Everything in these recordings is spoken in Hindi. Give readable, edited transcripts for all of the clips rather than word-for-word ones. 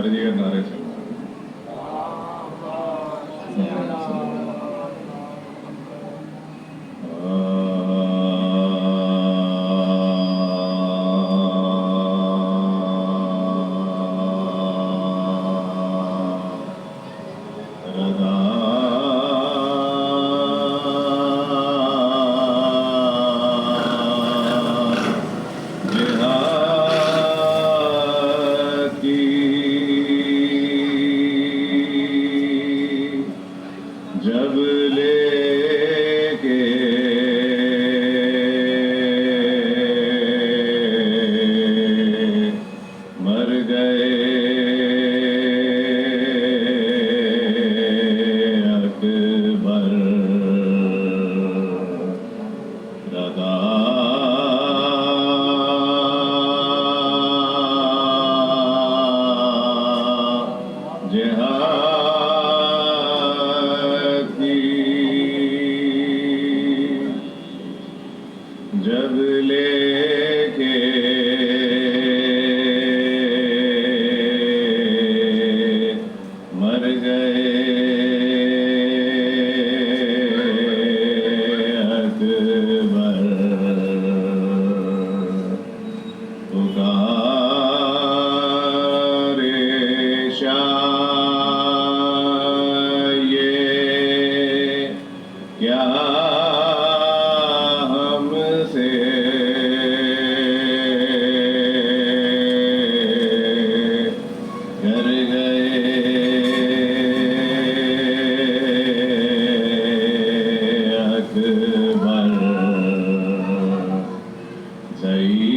हमारे जी का नारे चल जब लेके मर गए अकबर रज़ा जब लेके मर गए अकबर पुकारे शाह ये क्या हमसे कर गए अकबर सही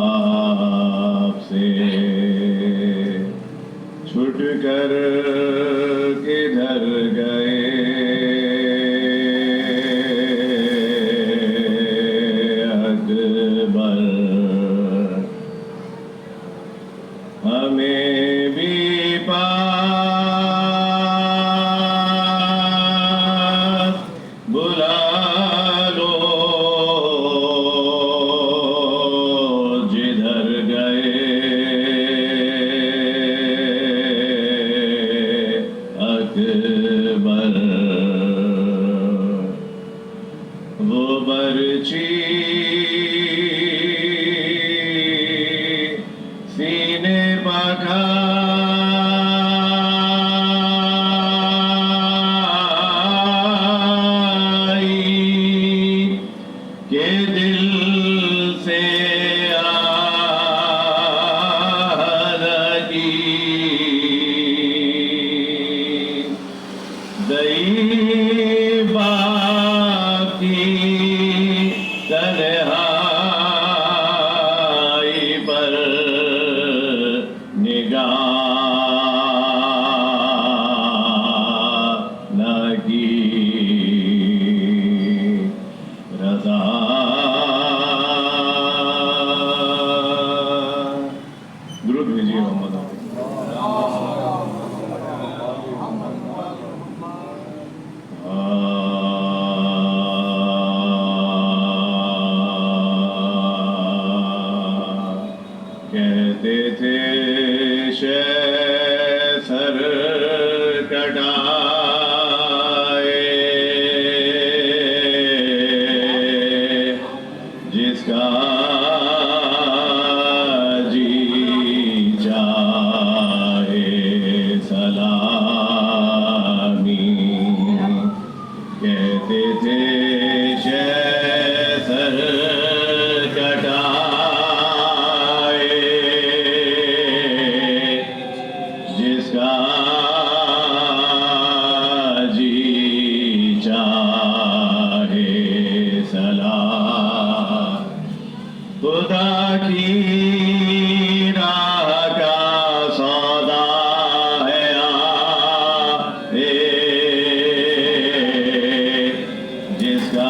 बाप से छुट कर किधर गए अकबर हमें भी पास बुला लो जिधर गए अकबर वो बरछी सीने पखाई के दिल से लगी दैबा की तन्हाई पर निगाह लगी रज़ा दुरूद भेजिए मोहम्मद कहते थे सर कटाए जिसका जी चाहे सलामी कहते थे सर जिसका जी चाहे सलाम खुदा की राह का सौदा है जिसका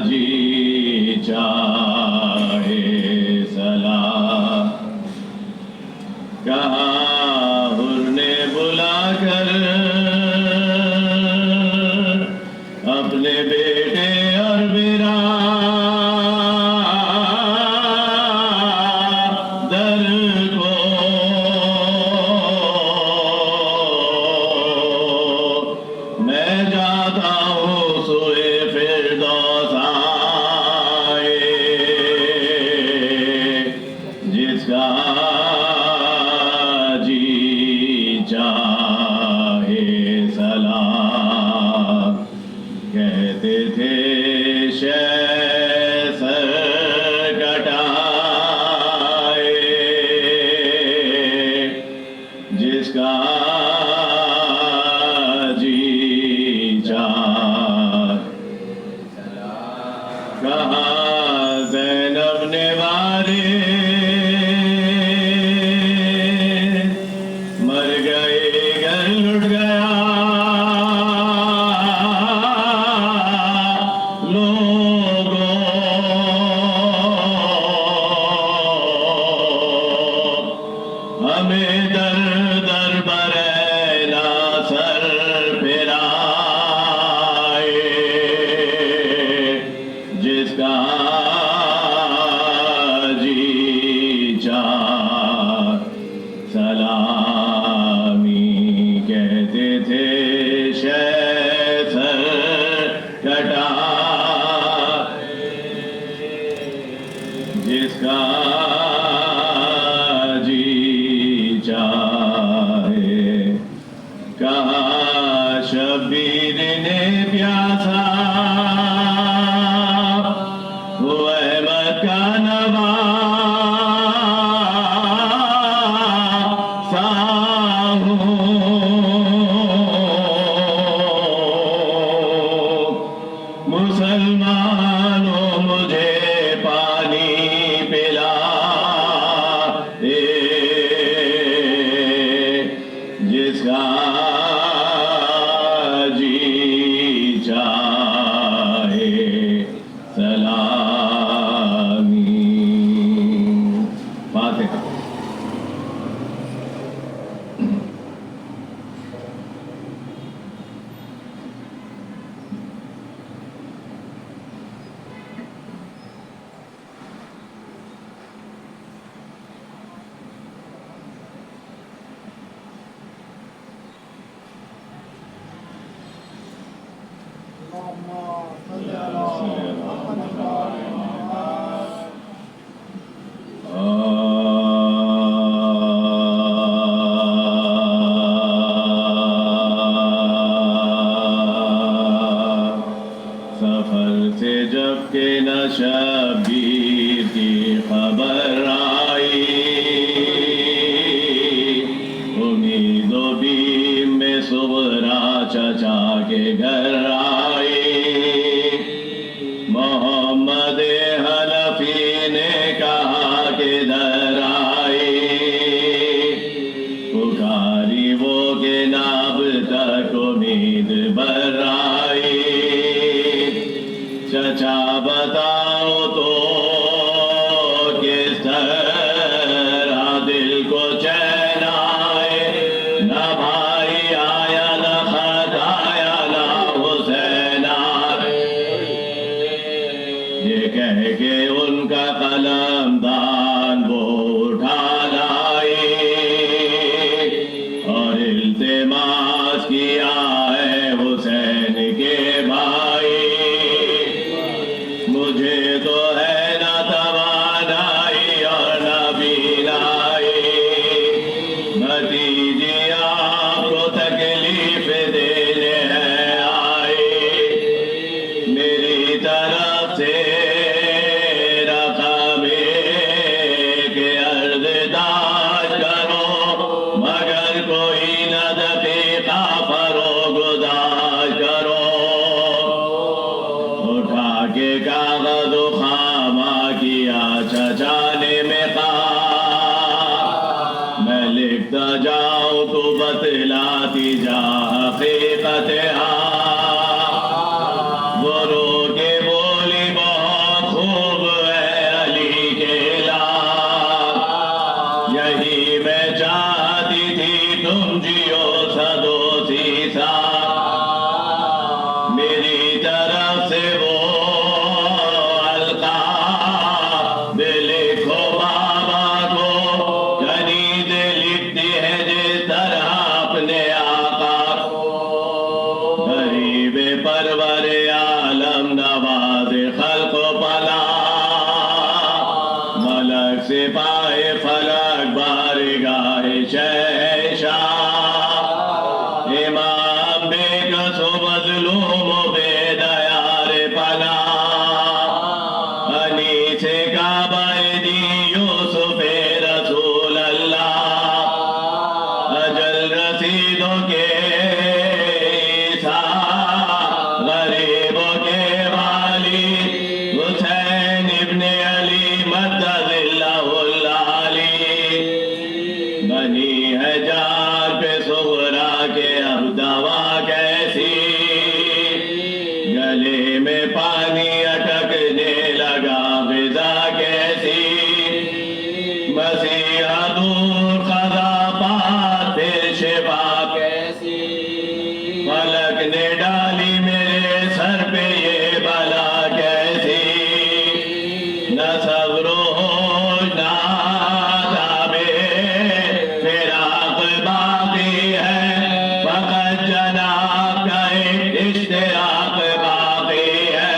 जी चाहे सलाम कहा हुरने बुलाकर अपने बेटे और विराट कहते थे सर कटाए, जिसका जी चाह कहा ज़ैनब ने वारे मर गए घर लुट गया लोगों, हमें दर दर बरैना सर फिराए, जिसका जी चाह सलामी कहते थे सर कटा, जिसका जी चाहे कहा शबीर ने प्यासा वो अहमद का नवासा हूँ, मुसलमानों मुझे पानी पिला दे, जिसका जी चाहे सलामी। फातिहा। सफर से जब के न शबीर की खबर आई, उम्मीदों बीम में सुबरा चचा के घर आई, मोहम्मद हनफी ने कहा कि दर आई, पुकारी वो के नाब तक उम्मीद बर आई, चचा बताओ तो किस तरह दिल को चैन आए, न भाई आया न खत आया न हुसैन आए, ये कह के उनका कलम दान वो उठा लाई और इल्तिमास किया है हुसैन के भाई, मुझे तो है न तवानाई और न बीनाई, भतीजी आपको तकलीफ देने है आई, मेरी तरफ से रकम के अर्जदार करो, मगर कोई न दकीका फरोगुदार करो, उठा के कागज खामा किया चचा ने में मैं लिखता जाऊं तो बतलाती जा हकीकत वो रो के बोली बहुत खूब है अली के लाल, यही मैं चाहती थी तुम जियो सदो सीसा, मेरी तरफ से वो लिखो बाबा को, गनीद लिखती है जिस तरह अपने आका को, गरीब परवर आलम नवाज खल्क पला, मलक सिपाही फलक बारगाह शहंशाह, इमाम बेग सो मजलूम बेदयार पना अनीचे काबाए दी यूसुफ रसूल अल्लाह अजल रसीदों के ईसा गरीबों के वाली हुसैन इब्ने अली मद्दजिल्लाहुल आली बनी है जान पे सुगरा के अब दवा कैसी गले में पानी अटकने लगा फिजा कैसी मसीहा दूर खदा पात फिर शिफा कैसी फलक ने डाली मेरे सर पे ये बला कैसी न सब्रो ना ताबे फिराक बाकी है फकत जनाब का एक इश्तियाक बाकी है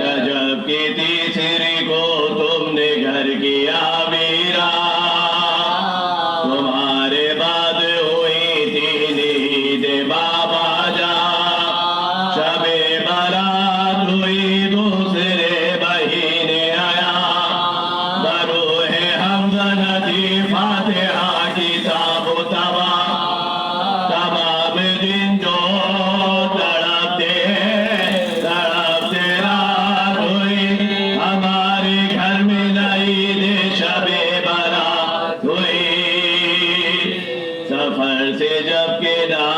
रजब की तीसरी को तुमने घर किया मीरा तुम्हारे बाद हुई तीन ईद बाबा जा शबे बारात हुई दूसरे महीने आया बरूहे हमजा नदी फातिहा किताब तबा तमाम दिन जो तड़पते रात हुई हमारे घर में नई दे शबे बारात हुई सफर से जब के ना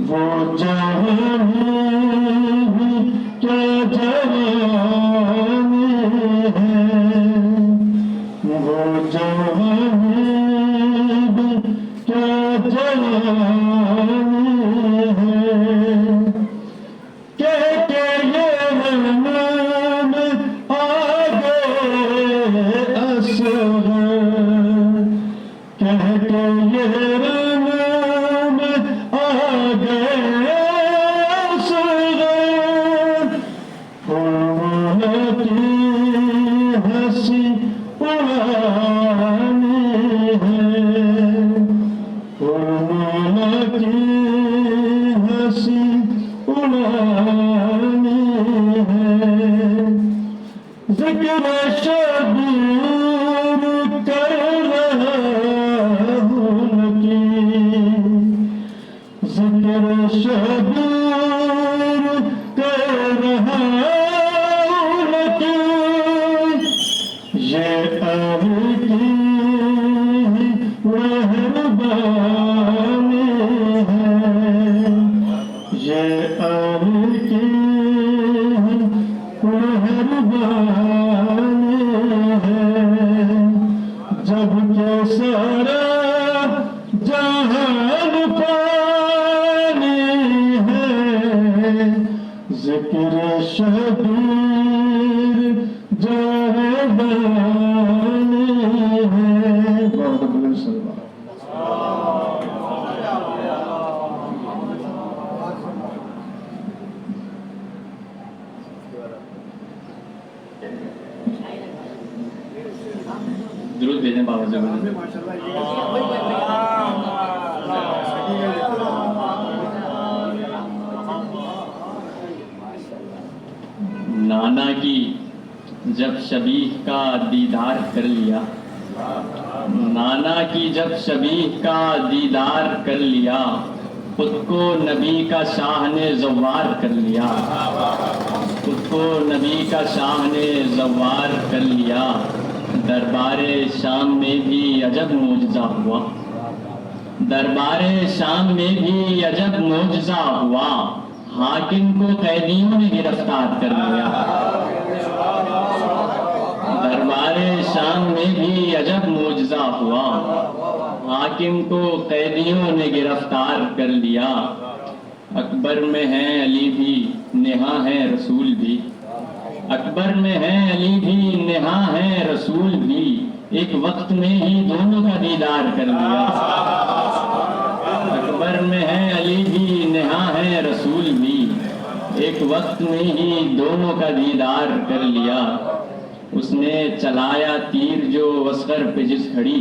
वो दुरूद भेजें बाबा से। नाना की जब शबीह का दीदार कर लिया, नाना की जब शबीह का दीदार कर लिया, खुद को नबी का शाह ने ज़व्वार कर लिया, खुद को नबी का शाह ने ज़व्वार कर लिया। दरबारे शाम में भी अजब मौजज़ा हुआ, दरबारे शाम में भी अजब मौजज़ा हुआ। हाकिम को कैदियों ने गिरफ्तार कर लिया, दरबारे शाम में भी अजब मौजज़ा हुआ। हाकिम को कैदियों ने गिरफ्तार कर लिया। अकबर में है अली भी, नेहा है रसूल भी, अकबर में है अली भी, नेहा है रसूल भी। एक वक्त में ही दोनों का दीदार कर लिया। अकबर में है अली भी, नेहा है रसूल भी। एक वक्त में ही दोनों का दीदार कर लिया। उसने चलाया तीर जो असगर पे जिस खड़ी,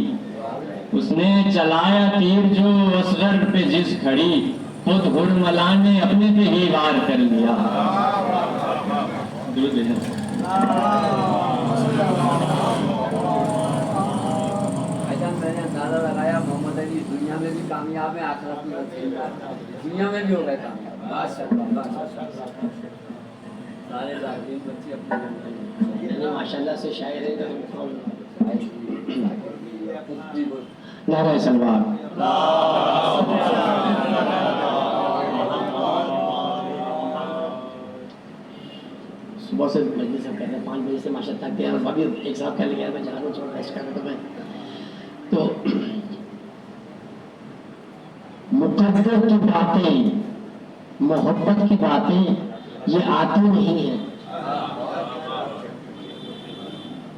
उसने चलाया तीर जो असगर पे जिस खड़ी, खुद हुरमला ने अपने पे ही वार कर लिया। मैंने अंदाजा लगाया मोहम्मद अली दुनिया में भी कामयाब है, आखिरत में दुनिया में भी हो गए कामयाब। सारे बच्चे अपने माशाल्लाह से शायर है। नारे सलवार। सुबह से मजलिस हम कहते हैं 5 बजे से माशा तक गया। अभी एक साहब कहने गया मैं जा रहा हूँ, थोड़ा रेस्ट करना। तो मैं तो मुकद्दर की बातें, मोहब्बत की बातें ये आती नहीं है।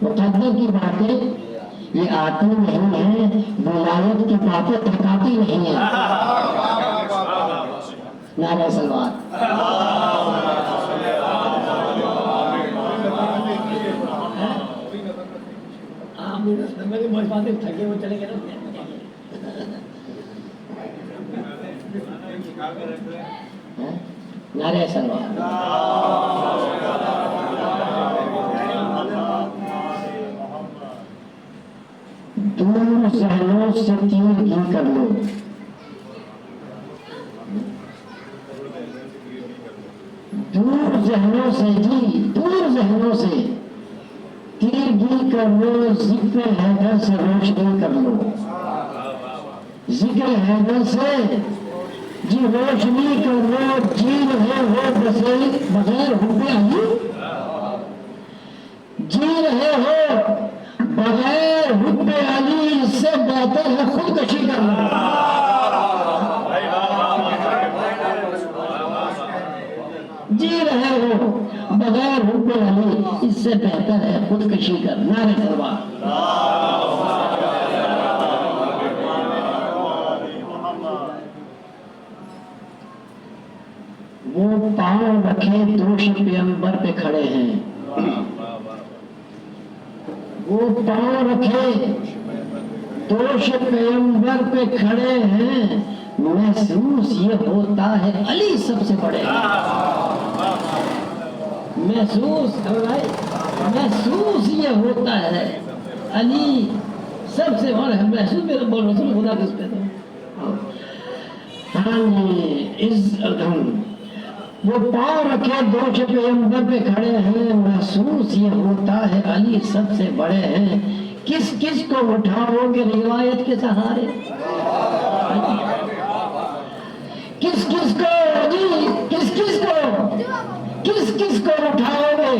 मुकद्दर की बातें ये आती नहीं है, विलायत की बातें थकाती नहीं है। नारे सलवार। मेरी बातें थके हुए चले गए ना। नारे सलवार। दूर जहनों से तीर घी कर लो, दूर जहनों से जी, दूर जहनों से तीर घी कर लो। जिक्र हैदर से रोशनी कर लो, जिक्र हैदर से जी रोशनी करो जी रहे हो बसे बगैर हुब्बे अली, जी रहे हो बगैर हुब्बे अली, इससे बेहतर है खुदकशी करना। जी रहे हो बगैर हुब्बे अली, इससे बेहतर है खुदकशी करना। नारे तकबीर। वो पांव रखे दोष पैगंबर पे खड़े हैं, वो पांव रखे दोष पैगंबर पे खड़े हैं, महसूस ये होता है अली सबसे बड़े हैं। महसूस ये होता है अली सबसे बड़ा है। महसूस मेरा बोल रसूल खुदा किस पे तो हाँ जी वो पाँव रखे दोष पैगंबर पे खड़े हैं, महसूस ये होता है अली सबसे बड़े हैं। किस किस को उठाओगे रिवायत के सहारे, किस किस को जी किस किस को उठाओगे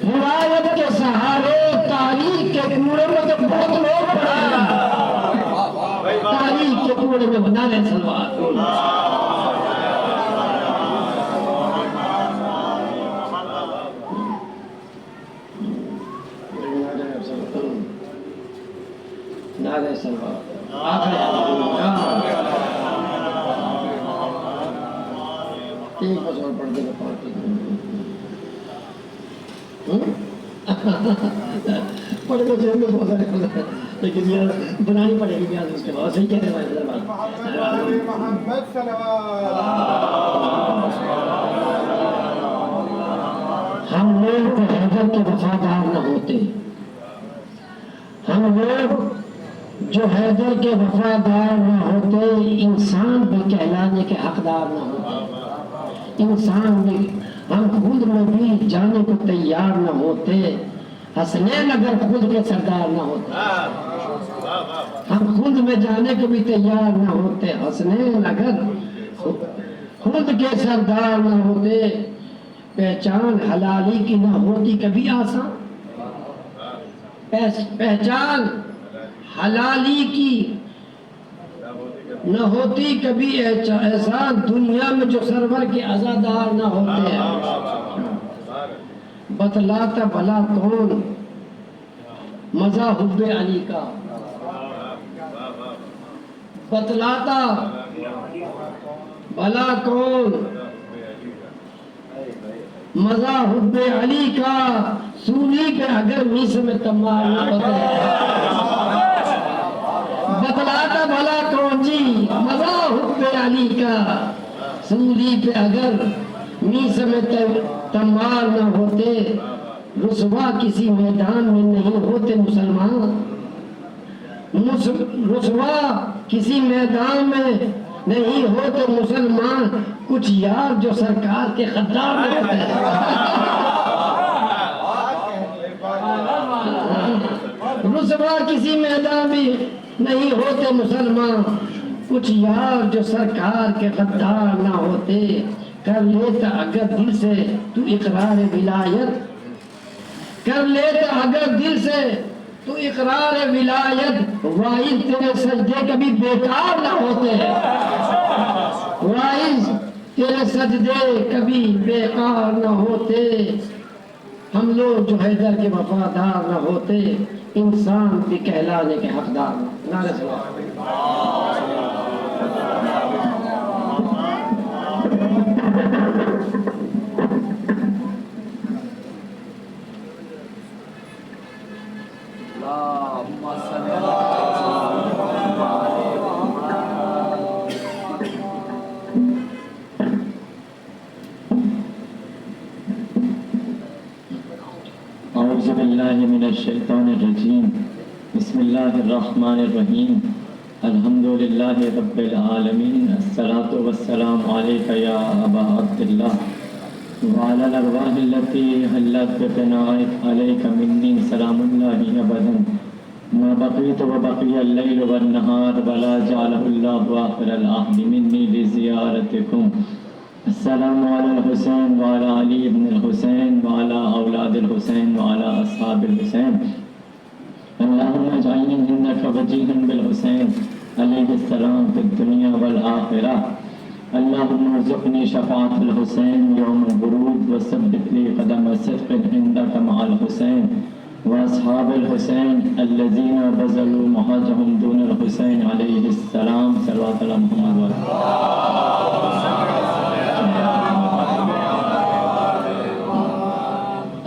रिवायत के सहारे। तारीख के कूड़े में तो बहुत लोग पड़े हैं, तारीख के कूड़े में बना रहे सलवार। नारे सलवार एक बस और पढ़ देगा पार्टी पढ़ के जेब में बहुत सारे, लेकिन ये बनानी पड़ेगी ब्याज उसके बाद। सही कह रहे भाई। हम लोग तो हैदर के वफादार न होते, हम लोग जो हैदर के वफादार न होते, इंसान भी कहलाने के हकदार न होते। इंसान भी हम खुद में भी जाने को तैयार न होते, हसनैन अगर खुद के सरदार न होते। हम खुद में जाने को भी तैयार न होते, हसनैन अगर खुद के सरदार न होते। पहचान हलाली की न होती कभी आसान, पहचान हलाली की न होती कभी ऐसा, दुनिया में जो सरवर के आजादार न होते हैं। बतलाता भला कौन मजा हुब्बे अली का, बतलाता भला कौन मजा हुब्बे अली का, सूली पे अगर मीस में तमार न होते। बतलाता भला कौन जी मजा हुब्बे अली का, सूली पे अगर मीस में तमार न होते। रुसवा किसी मैदान में नहीं होते मुसलमान, रुसवा किसी मैदान में नहीं होते मुसलमान। कुछ यार जो सरकार के खद्दार में होते हैं। रुसवा किसी मैदान में नहीं होते मुसलमान, कुछ यार जो सरकार के गद्दार ना होते। कर लेता अगर दिल से तू इकरार विलायत, कर लेता अगर दिल से तू इकरार विलायत। वाइज तेरे सजदे कभी बेकार ना होते, वाइज तेरे सजदे कभी बेकार ना होते। हम लोग जो हैदर के वफादार न होते, इंसान भी कहलाने के हकदार न। औज़ुबिल्लाहिमिनश्शैतानिर्रजीम। बिस्मिल्लाहिर्रहमानिर्रहीम। अल्हम्दुलिल्लाहि रब्बिल आलमीन। अस्सलातु वस्सलामु अलैका या अबा अब्दिल्लाह व अलल अरवाहिल्लती हल्लत बिनाइत अलैका मिन्नी सलामुल्लाहि अबदन। मा बक़ीत व बक़िय अल-लैल वन-नहार वला जअलहुल्लाहु आखिरल अहद मिन्नी लिज़ियारतिकुम। अस्सलामु अलल हुसैन व अला अली इब्न हुसैन व अला औलादिल हुसैन व अला अस्हाबिल हुसैन। अल्लाहुम्मा इजअलनी इन्नका वजीहन बिल हुसैन अलैहिस्सलाम फिद दुनिया वल आखिरह। अल्लाहुम्मा अर्ज़ुक़नी शफ़ाअतल हुसैन यौमल बुरूज व सब्बित ली क़दम सिद्क़िन इंदका मअल हुसैन व अस्हाबिल हुसैन अल्लज़ीना बज़लू महजहुम दूनल हुसैन अलैहिस्सलाम। सल्लल्लाहु अलैहि मुहम्मद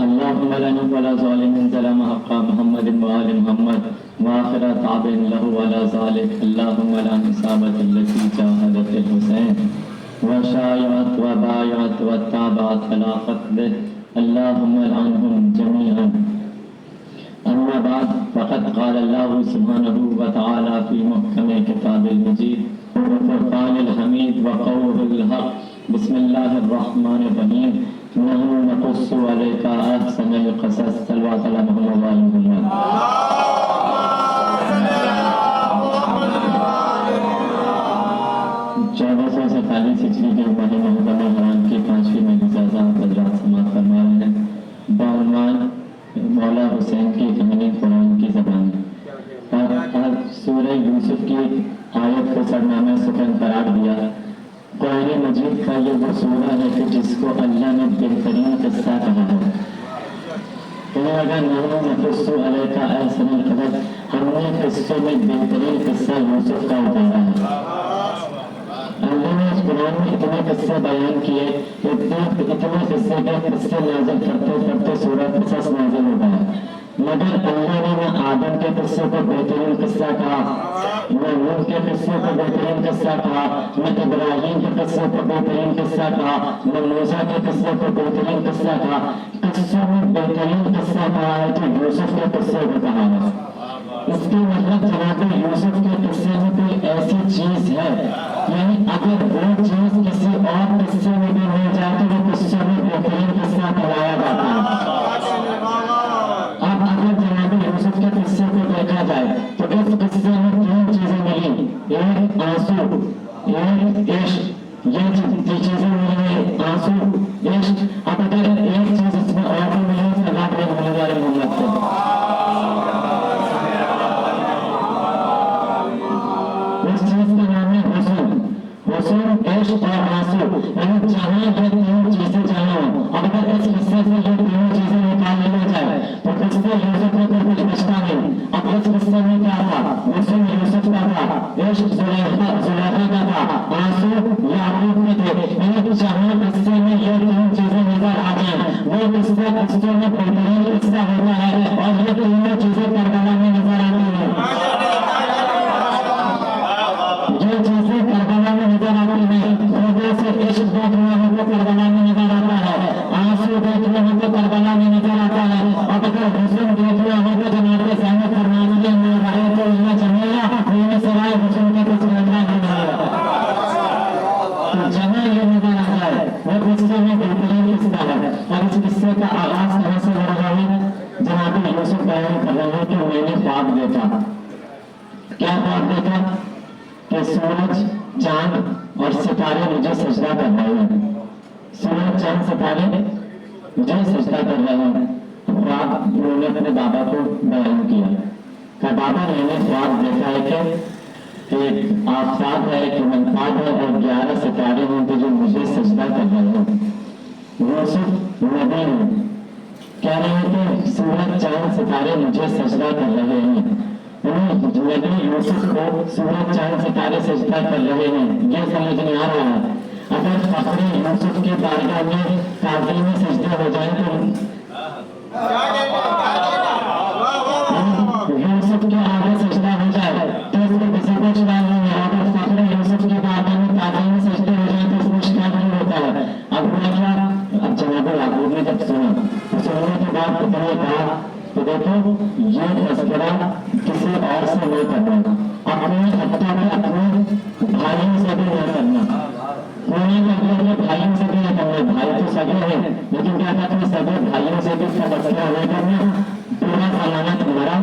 अल्लाहुम्मा ला नुक़्बला ज़ालिमिन ज़लम हक़्क़ा मुहम्मदिन व आलि मुहम्मद व आखिर ताबिन लहु अला ज़ालिक। अल्लाहुम्मा ला निसाबत अल्लती जाहदतिल हुसैन व शायअत व बायअत व ताबअत अला क़त्लिह। अल्लाहुम्मा लअनहुम जमीअन। अम्मा बाद फ़क़द क़ाल अल्लाहु सुब्हानहु व तआला फ़ी मुहकम किताबिल मजीद व फ़ुरक़ानिल हमीद व क़ौलिल हक़। बिस्मिल्लाहिर रहमानिर रहीम। नहनु नक़ुस्सु अलैका अहसनल क़सस। सल्लल्लाहु अलैहि मुहम्मद व आलि मुहम्मद। 1447 हिजरी के महीने हराम की 5वीं में इजाज़ा हज़रात समाअत फरमा रहे हैं। बाउनवान मौला हुसैन की कहानी कुरान की ज़बान में। और आज सूरह यूसुफ की आयत को सरनामा सुखन करार दिया। कुरान मजीद का ये वो सूरा है कि जिसको अल्लाह ने बेहतरीन किस्सा कहा है। तुम्हें अगर नहनु नक़ुस्सु अलैका अहसनल क़सस, हमने किस्सों में बेहतरीन किस्सा यूसुफ का उतारा है। अल्लाह ने इस कुरान में इतने किस्से बयान किए, इतने किस्से नाज़िल करते करते सूरह क़सस नाज़िल हो गया। मगर अल्लाह ने न आदम के किस्से को बेहतरीन किस्सा कहा, न नूह के किस्से को बेहतरीन किस्सा कहा, न इब्राहीम के किस्से को बेहतरीन किस्सा कहा, न मूसा के किस्से को बेहतरीन किस्सा कहा। किस्सों में बेहतरीन किस्सा कहा है तो यूसुफ के किस्से को कहा है। इसके मतलब जनाब यूसुफ के किस्से में कोई ऐसी चीज है, यानी अगर वो चीज किसी और किस्से में भी हो जाए तो वो किस्से में बेहतरीन किस्सा कहलाया जाता है। अब अगर जनाब यूसुफ के किस्से को देखा जाए तो इस किस्से में 3 चीजें मिली, एक आंसू, एक इश्क। ये चीजें मिली, आंसू, इश्क। अब अगर एक चीज इसमें और भी मिली तो अल्लाह ने मिलने वाले मोहम्मद से इस चीज का नाम है हुस्न। हुस्न, इश्क और आंसू, यानी जहाँ ये 3 चीजें चाहिए। अब अगर इस हिस्से से ये 3 चीजें निकाल लेना जाए तो किसने यूसुफ को कुछ बचता नहीं। अब इस हिस्से में क्या था? हुस्न यूसुफ का था, इश्क जुलैखा का था, आंसू याकूब के थे। यानी जहाँ हिस्से में ये 3 चीजें नजर आ जाए वो किस्से में बेहतरीन किस्सा होता है। और ये 3 चीजें करबला में नजर आती है। ये चीजें करबला में नजर आती है। रोज़े से इश्क देखने हो तो करबला में नजर आता है, आंसू देखने हो तो करबला में नजर आता है। और अगर हुस्न देखने हो तो जनाब ज़ैनब फरमाती है मैं रहे तो इन्हें जमेला इन्हें सवाए हुस्न के कुछ नजर नहीं आता। तो जहाँ ये नजर आ जाए वो किस्से में बेहतरीन किस्सा है। और इस किस्से का आगाज कहाँ से हो रहा है? जनाब यूसुफ बयान कर रहे हैं कि मैंने ख्वाब देखा। क्या ख्वाब देखा? कि सूरज, चांद और सितारे मुझे सजदा कर रहे हैं। सूरज, चांद, सितारे मुझे सजदा कर रहे हैं। ख्वाब उन्होंने अपने बाबा को बयान किया कि बाबा मैंने ख्वाब देखा है कि एक आफताब है, एक मनफाद है और 11 सितारे हैं तो जो मुझे सजदा कर रहे हैं। यूसुफ नबी हैं, कह रहे हैं कि सूरज, चांद, सितारे मुझे सजदा कर रहे हैं। नबी यूसुफ को सूरज, चांद, सितारे सजदा कर रहे हैं, ये समझ नहीं आ रहा है। अगर फखरे यूसुफ की बारगाह में काजी में सजदा हो जाए तो यूसुफ के आगे सजदा हो जाए तो इसमें किसी को शिकायत नहीं है। अगर फखरे यूसुफ की बारगाह में काजी में सजदा हो जाए तो उसमें शिकायत नहीं होता है। अब जनाब याकूब ने जब सुना तो सुनने के बाद उन्होंने कहा तो देखो ये तस्करा किसी और से नहीं करना, अपने हत्या में अपने भाइयों से भी नहीं करना। कोई अपने भाइयों से भी नहीं करना। भाई तो सगे हैं लेकिन क्या कहते हैं, सगे भाइयों से भी समस्या नहीं करना। पूरा जमानत हमारा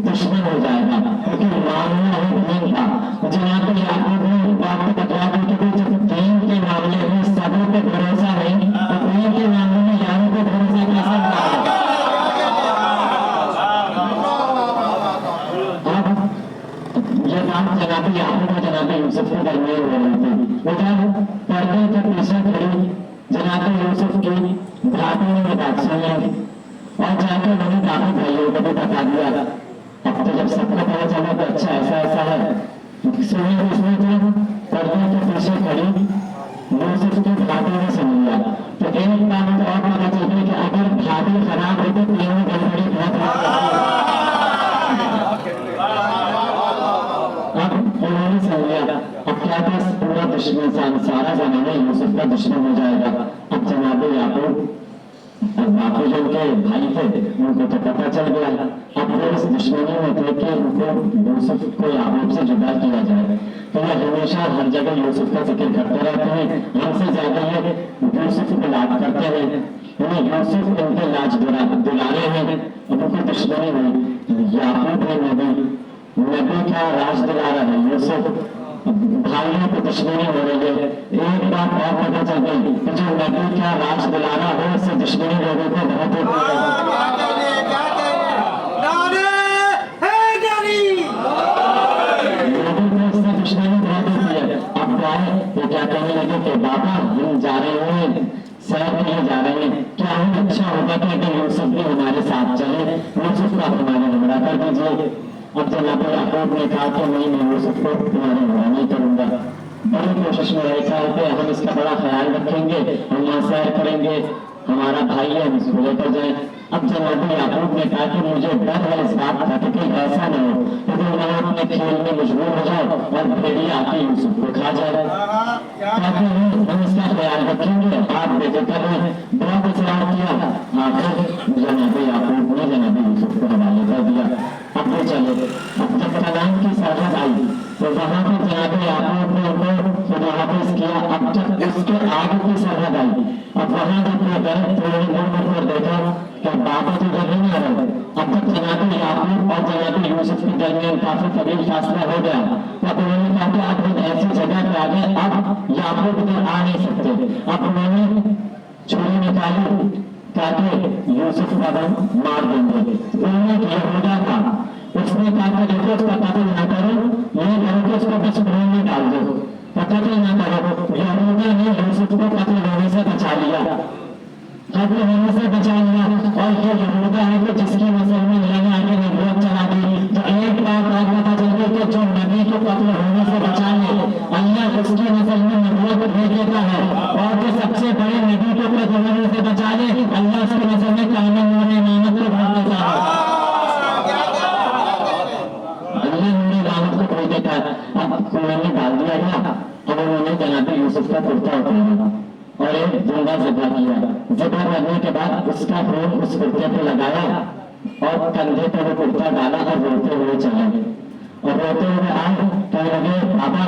दुश्मन हो जाएगा, क्योंकि मामला है दीन का। जनाब याकूब ने बात को बता दी कि जब दीन के मामले में सबों पे भरोसा नहीं तो दीन के मामले में यारों पे भरोसा कैसे होगा। ये बात जनाब याकूब और जनाब यूसुफ के दरमियान हो रही थी। उधर पर्दे के पीछे खड़ी जनाब यूसुफ की भाभी ने बात सुनी और जाकर मैंने बाकी भाइयों को भी बता दिया। अब तो जब सबको पता चला तो अच्छा ऐसा ऐसा है। सुनी उसने जो पर्दे के पीछे खड़ी यूसुफ की भाभी ने सुन लिया। तो एक बात तो और पता चल गई कि अगर भाभी खराब हो तो तीनों गड़बड़ी बहुत उन्होंने समझ लिया। अब क्या था, पूरा दुश्मन सारा जमाना यूसुफ का दुश्मन हो जाएगा। अब जनाब याकूब अब बापू जो उनके भाई थे उनको तो पता चल गया। अब वो इस दुश्मनी में थे कि उनको यूसुफ को याकूब से जुदा किया जाए। तो ये हमेशा हर जगह यूसुफ का जिक्र करते रहते हैं, हमसे ज्यादा ये यूसुफ को याद करते हैं। उन्हें यूसुफ उनके लाज दुलारे हैं। अब उनको दुश्मनी हुई, याकूब है नबी का राज दिलारा है, यूसुफ भाइयों को दुश्मनी हो रही है। एक बात और पता चल गई कि जो नबी का राज दिलारा हो उससे दुश्मनी लोगों को बहुत होती है। लोगों को इससे दुश्मनी बहुत होती है। अब क्या है, वो क्या कहने लगे कि बाबा हम जा रहे हैं, सैर के लिए जा रहे हैं, क्या हम अच्छा होगा कि अगर यूसुफ भी हमारे साथ चले, यूसुफ का हमारे हमरा कर दीजिए। अब जनाब याकूब ने कहा कि नहीं मैं यूसुफ को तुम्हारे हमरा नहीं करूंगा। बड़ी कोशिश में रहे साल पे हम इसका बड़ा ख्याल रखेंगे, हम यहाँ सैर करेंगे, हमारा भाई है हम इसको लेकर जाए। अब जनाब याकूब ने कहा कि मुझे डर है इस बात का कि कहीं ऐसा न हो कि तुम वहाँ अपने खेल में मजबूर हो जाओ और भेड़िया आके यूसुफ को खा जाए। ताकि हम इसका ख्याल रखेंगे, आप बेफिक्र रहें। बहुत इसरार किया, आखिर जनाब याकूब ने जनाब यूसुफ को हवाले कर दिया। अब वो चले। अब जब कनान की सरहद आई तो वहां पे जनाब याकूब ने उनको खुदाहाफिज किया। अब जब उसके आगे की सरहद आई, अब वहां जब वो गए तो उन्होंने मुड़ देखा कि बाबा तो जगह नहीं आ रहे। अब जब जनाब याकूब और जनाब यूसुफ के दरमियान काफी तवील फासला हो गया तब उन्होंने कहा कि अब हम ऐसी जगह पे आ गए, अब याकूब इधर आ नहीं सकते। अब उन्होंने छुरी निकाली ताकि यूसुफ का दम मार देंगे। उन्होंने यहूदा था, उसने कहा कि देखो उसका कत्ल न करो, ये करो कि उसको बस खून में डाल दो, कत्ल न करो। यहूदा ने यूसुफ को कत्ल होने से बचा लिया, कत्ल होने से बचा लिया। और ये यहूदा है कि जिसकी नस्ल में लगा आगे नबूवत चला दी। तो एक बात और पता चल गई कि जो नबी को कत्ल होने से बचा ले अल्लाह उसकी नस्ल में नबूवत भेज देता है, और जो सबसे बड़े नबी को कत्ल होने से बचा ले अल्लाह उसकी नस्ल में कामिल और इमामत को भेज देता है। अब कुएं में डाल दिया गया। अब उन्होंने जनाब यूसुफ का कुर्ता उतारा और एक जिंदा ज़िबा किया। ज़िबा करने के बाद उसका खून उस कुर्ते पे लगाया और कंधे पे वो कुर्ता डाला और रोते हुए चले गए। और रोते हुए आए कहने लगे बाबा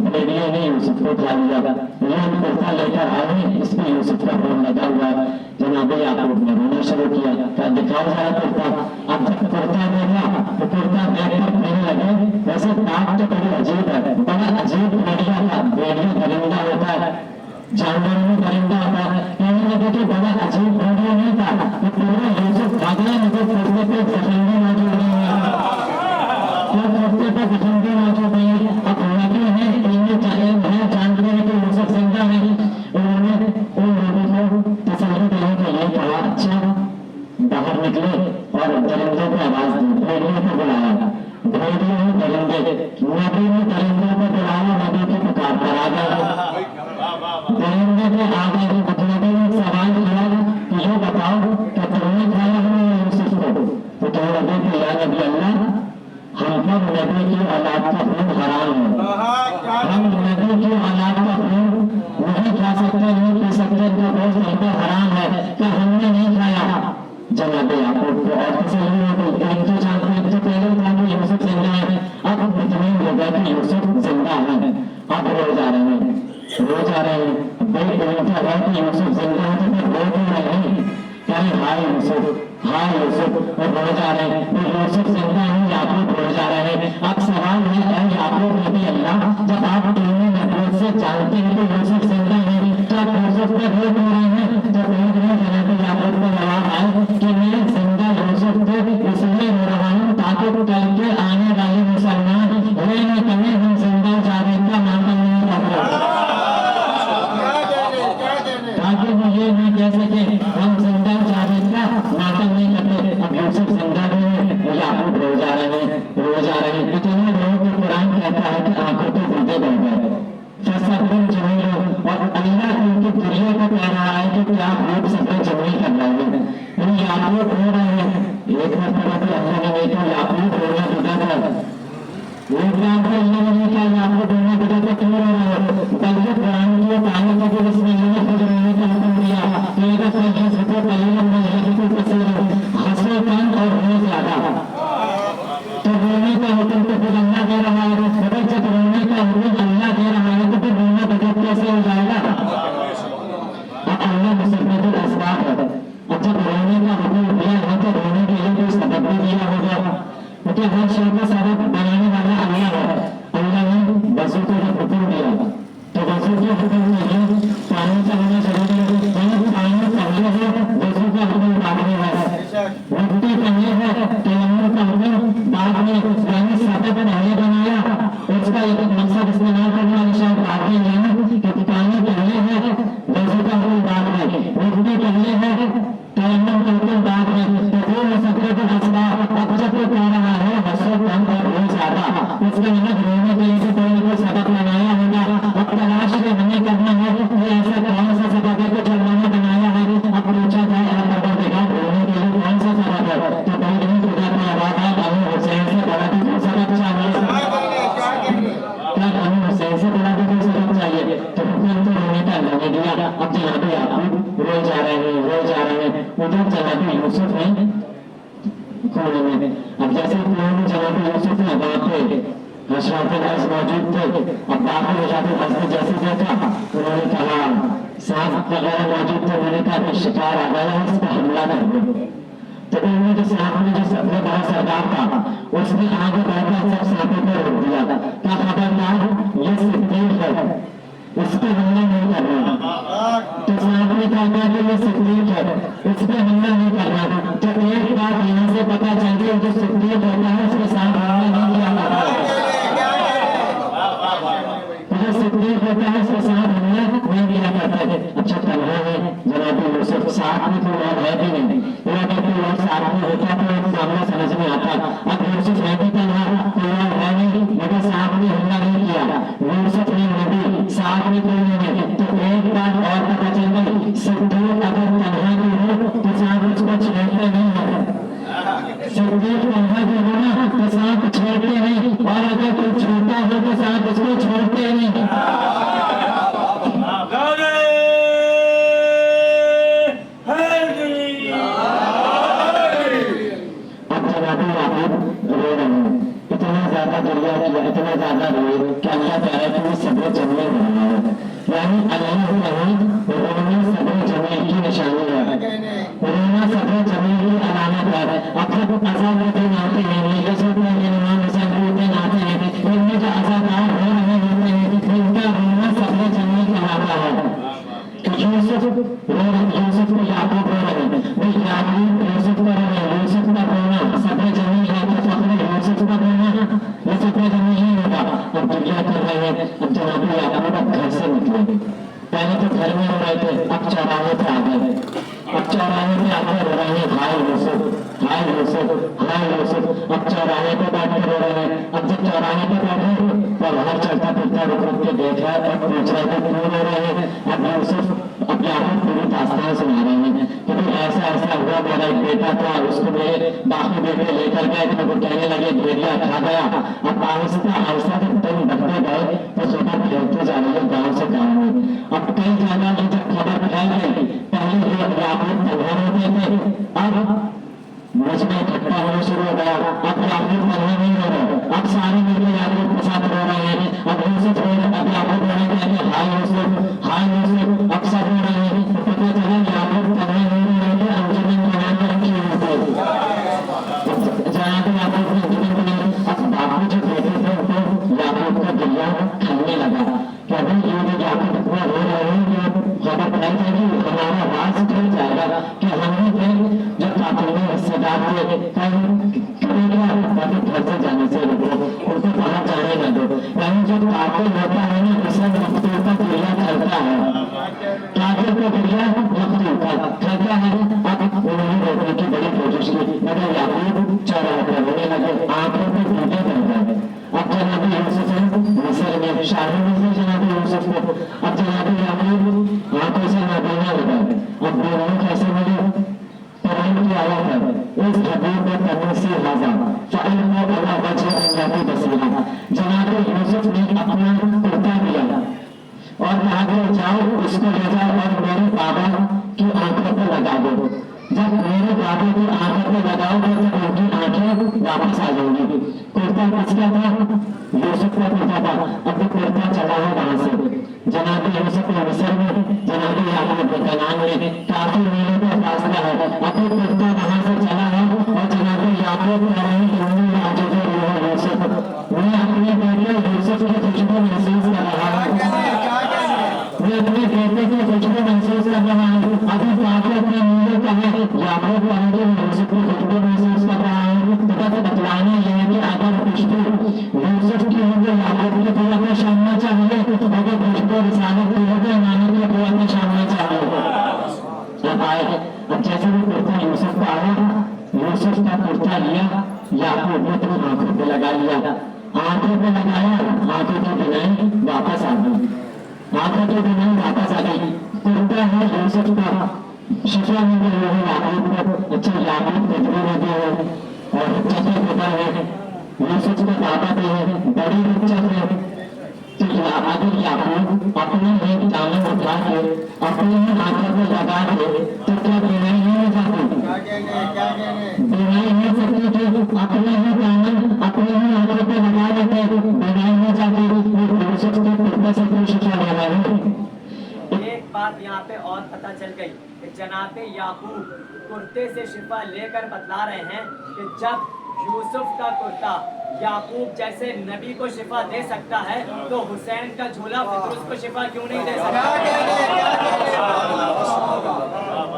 भेड़िए ने यूसुफ को खा लिया, ये हम कुर्ता लेकर आए, इस पे यूसुफ का खून लगा हुआ है। जनाब याकूब ने रोना शुरू किया, कहा दिखाओ जरा कुर्ता। अब जब कुर्ता देखा तो कुर्ता देखकर कहने लगे वैसे बात तो बड़ी अजीब है, बड़ा अजीब भेड़िया था। भेड़िया दरिंदा होता है, जानवरों में दरिंदा होता है। कहने लगे कि बड़ा अजीब भेड़िया नहीं था, तो पूरा यूसुफ भागने लगे, कुर्ते पे फफंदी मौजूद नहीं है, कुर्ते पे फफंदी मौजूद नहीं है। अब नबी है, इन्हें जानते हैं कि यूसुफ जिंदा है। उन्होंने उन लोगों को तसल्ली देने के लिए कहा अच्छा बाहर निकले और दरिंदों को आवाज दी, भेड़ियों को बुलाया। भेड़ियों ने दरिंदे, नबी ने दरिंदों को बुलाया, नबी की पुकार पर आ गए। दरिंदे के आगे ही नबी ने सवाल किया कि ये बताओ कि तुमने खाया है यूसुफ को? तो कहने लगे कि या नबी अल्लाह हम पर नबी की औलाद का खून हराम है, हम नबी की औलाद का खून नहीं खा सकते, नहीं पी सकते, तो रोज हम पर हराम है कि हमने नहीं खाया। जनाब याकूब को और तसल्ली हो गई, एक तो जानते हैं तो पहले था कि यूसुफ जिंदा है, अब इतमीन हो गया कि यूसुफ जिंदा है। अब रो जा रहे हैं, रो जा रहे हैं। भाई उनका है कि यूसुफ जिंदा है तो फिर रो क्यों रहे हैं? कहे हाय यूसुफ, हाँ यूसुफ और रो जा रहे हैं, तो यूसुफ जिंदा है, याकूब रो जा रहे हैं। अब सवाल है याकूब नबी अल्लाह, जब आप तीनों नबी से जानते हैं तो यूसुफ जिंदा है, तो आप यूसुफ पर रो क्यों रहे हैं? तो एक दिन जनाब याकूब को जवाब आए कि मैं जिंदा यूसुफ को इसलिए रो रहा हूँ ताकि कल के आने वाले मुसलमान वे न कहें हम जिंदा जावेद का मातम नहीं कर रहे, ताकि वो ये नहीं कह सके हम जिंदा जावेद का मातम नहीं करते। अब यूसुफ जिंदा भी है, याकूब रो जा रहे हैं, रो जा रहे हैं। इतने लोगों को कुरान कहता है कि आंखों के दीदे बन गए, फसबुल जमील, और अल्लाह उनकी दुनिया को कह रहा है कि क्या आप सबको जमील कर रहे हैं। याकूब रो रहे हैं, एक मरतबा तो अल्लाह ने नहीं कहा याकूब रोना बिदा कर, एक बार तो अल्लाह ने कहा याकूब रोना बिदा कर, क्यों रो रहे हो? बल्कि कुरान की तारीफ करके इसमें अल्लाह ने खुद रोने का हुक्म दिया, कहता है कि सबको कलीम में यही कसीर हंसो कम और रो ज्यादा, तो रोने का हुक्म तो फिर अल्लाह दे रहा है। अगर जब रोने का हुक्म अल्लाह दे रहा है तो फिर रोना बदल कैसे हो जाएगा? अब अल्लाह मुसब्बिबुल असबाब है, अब जब रोने का हुक्म दिया है तो रोने के लिए कोई सबब भी दिया होगा, क्योंकि हर शय का सबब बनाने वाला अल्लाह है। अल्लाह ने वज़ू को जब हुक्म दिया तो वज़ू के हुक्म में पानी का होना जरूरी है, पानी पहले है, वज़ू का हुक्म बाद में है, मिट्टी पहले है, तयम्मुम का हुक्म बाद में, यानी सबब पहले बनाया, उसका एक मकसद इस्तेमाल करने वाली शायद बाद में है कि पानी पहले है, वज़ू का हुक्म बाद में, मिट्टी पहले है, तयम्मुम का हुक्म बाद में। तो वो मुसब्बिबुल असबाब अब जब वो कह रहा है हंसो कम और रो ज्यादा, उसके मतलब रोने के लिए कोई ना कोई सबब बनाया होगा। अब तलाश में हमें करना है कि ऐसा कौन सा सबब है जो अल्लाह ने बनाया है। अब पूछा जाए अल्लाह रोने के लिए कौन सा सबब है, तो कहीं नहीं खुदा की आवाज है अबू हुसैन से बड़ा भी कोई सबब चाहिए, क्या अबू हुसैन से बड़ा भी कोई सबब चाहिए? तो हुक्म तो रोने का अल्लाह ने दिया। अब जनाब याकूब रो जा रहे हैं, रो जा रहे हैं, उधर जनाब यूसुफ है कोने में। अब जैसे जनाब यूसुफ ने बात पे अशराफुल अर्ज़ मौजूद थे, अब बाकी अशराफुल अर्ज़ ने जैसे देखा उन्होंने कहा सांप वगैरह मौजूद थे, उन्होंने कहा कि शिकार आ गया है, इस पर हमला कर दो। तो उन्होंने जो सांप ने जो सबसे बड़ा सरदार था उसने आगे बढ़कर सब सांपों को रोक दिया था, क्या खबरदार ये सिद्दीक है, इस पे हमला नहीं करना। तो सांप ने कहा कि ये सिद्दीक है, इस पे हमला नहीं करना। जब एक बात यहाँ से पता चल गई जो सिद्दीक होता है उसके साथ हमला नहीं किया जाता, जो सिद्दीक होता है उसके साथ हमला नहीं किया करता है। अच्छा तन्हा है जनाब यूसुफ, साथ में कोई और है भी नहीं, अगर कोई और साथ में होता तो मामला समझ में आता। अब यूसुफ है भी तन्हा, कोई और है नहीं, मगर साथ में हमला नहीं किया, यूसुफ ने नबी साथ में कोई नहीं है। तो एक बात और पता चल गई, सिद्दीक अगर तन्हा भी हो तो साथ उसको छेड़ते नहीं है, सिद्दीक तन्हा भी हो ना तो साथ छेड़ते नहीं, और अगर कोई छोटा हो तो साथ उसको छोड़ते नहीं। इतना ज्यादा रोए कि अल्लाह कह रहा है कि सब्र जमील बना है, यानी अल्लाह रोना सब्र जमील की निशानी है, रोना सब्र जमील की अलामत है। अब जब अज़ान के दिन आते हैं, यीशु के इमाम हुसैन के दिन आते हैं, इनमें जो अज़ादार हो रहे होते हैं इनका रोना सब्र जमील कहलाता है। तो यूसुफ को याकूब रो रहे हैं, भाई याकूब यूसुफ को रो रहे हैं, यूसुफ का रोना सब्र जमील है, तो सब्र यूसुफ का रोना ये सब्र जमील नहीं होगा। अब दुनिया कर रहे हैं, अब जनाब याकूब अब घर से निकले, पहले तो घर में रो रहे थे, अब चौराहे पे आ गए, अब चौराहे पे आके रो रहे हैं हाय यूसुफ, हाय यूसुफ, हाय यूसुफ। अब चौराहे पे बैठ के रो रहे हैं। अब जब चौराहे पे बैठे तो बाहर चलता फिरता रुक रुक के देख रहा है और पूछ रहे थे क्यों रो रहे हैं। अब यूसुफ अब याकूब पूरी दास्तान सुना रहे हैं कि भाई ऐसा ऐसा हुआ, मेरा एक बेटा था, उसको मेरे बाकी बेटे लेकर गए थे, वो कहने लगे भेड़िया खा गया। अब आहिस्ता आहिस्ता जब तुम बढ़ते गए तो खबर फैलते जा रही है गाँव से गाँव में। अब कई जगह में जब खबर फैल गई, पहले याकूब तन्हा होते थे, अब मुझ में इकट्ठा होना शुरू हो गया। अब याकूब तन्हा नहीं हो रहे, अब सारे मिलकर याकूब के साथ रो रहे हैं। अब यूसुफ रो रहे, अब याकूब रो रहे हैं हाय यूसुफ, हाय यूसुफ, अब सब रो रहे हैं। तो पता चला याकूब तन्हा नहीं हो रहे, अंजुमन बना कर रखी हुई थी। हमारा राज खुल जाएगा कि हम ही थे जो कातिल हिस्सेदार थे। करेगा ताकि घर से जाने से रुको, उनको बाहर जाने न दो। यानी जो कातिल होता है ना, उसे मकतूल का क्रिया करता है, कातिल को क्रिया मकतूल का करता है। अब उन्होंने रोकने की बड़ी कोशिश की, मगर याकूब चौराहे पर रोने लगे, आंखों पे टूटे पड़ गए। अब जनाब यूसुफ मिस्र में शाही में जनाब यूसुफ को, अब जनाब याकूब आंखों से नाबीना हो गए। अब बेरों कैसे मिले? कुरान की आयत है, इस हबीब में करने से हाजा फाइल में अल्लाह वजह अल्लाह की बसीरा। जनाब यूसुफ ने अपना कुर्ता दिया और कहा कि जाओ उसको ले जाओ और मेरे बाबा की आंखों पर लगा दो। जब मेरे बाबा की आंखों पर लगाओगे तो उनकी आंखें वापस आ जाएंगी। कुर्ता किसका था? यूसुफ का कुर्ता था। अब कुर्ता चला है वहां से जनाब यूसुफ मिस्र में, जनाब याकूब कनान में काफी मीलों का फासला है। अब कुर्ता वहां से चला है और जनाब याकूब कह रहे हैं यूसुफ, मैं अपने बेटे यूसुफ की खुशबू महसूस कर रहा हूँ, मैं अपने बेटे की खुशबू महसूस कर रहा हूँ। अभी काफी अपने मीलों का है, याकूब कहेंगे यूसुफ की खुशबू महसूस कर रहा हूँ। तो बस बतलाना यह है कि अगर खुशबू यूसुफ की होगी याकूब की पूरा में शामिल चाहिए, अगर खुशबू रिसालत की होगी इमानत की पूरा में शामिल चाहिए। अब आए, अब जैसे भी कुर्ता यूसुफ का आया, यूसुफ का कुर्ता लिया, याकूब ने अपनी आंखों पे लगा लिया, आंखों पे लगाया, आंखों की बिनाई वापस आ गई, आंखों की बिनाई वापस आ गई। कुर्ता है यूसुफ का, शिफा मिल गई है याकूब को। अच्छा याकूब तजबीर लगे हुए और चचे पिता है, यूसुफ के बाबा भी है, बड़ी इज्जत है। तो अगर याकूब अपने एक दामन उठा के अपनी ही आंखों पे लगा के तो क्या बिनाई नहीं हो जाती? बिनाई हो सकती थी, अपने ही दामन अपनी ही आंखों पे लगा लेते, बिनाई हो जाती। यूसुफ के कुर्ते से कोई शिक्षा ले रहे हैं। एक बात यहाँ पे और पता चल गई कि जनाब याकूब कुर्ते से शिफा लेकर बतला रहे हैं कि जब यूसुफ का कुर्ता याकूब जैसे नबी को शिफा दे सकता है तो हुसैन का झूला फितरुस को शिफा क्यों नहीं दे सकता?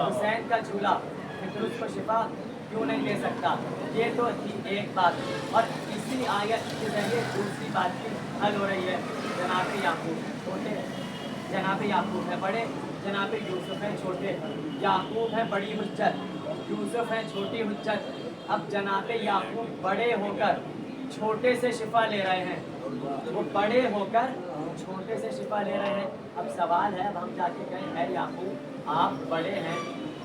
हुसैन का झूला फितरुस को शिफा क्यों नहीं दे सकता? ये तो थी एक बात। और इसी आयत के जरिए दूसरी बात की हल हो रही है। जनाब याकूब छोटे, जनाब याकूब है बड़े, जनाब यूसुफ है छोटे। याकूब है बड़ी हुज्जत, यूसुफ है छोटी हुज्जत। अब जनाब याकूब बड़े होकर छोटे से शिफा ले रहे हैं, वो बड़े होकर छोटे से शिफा ले रहे हैं। अब सवाल है, अब हम जाके कहें है याकूब आप बड़े हैं,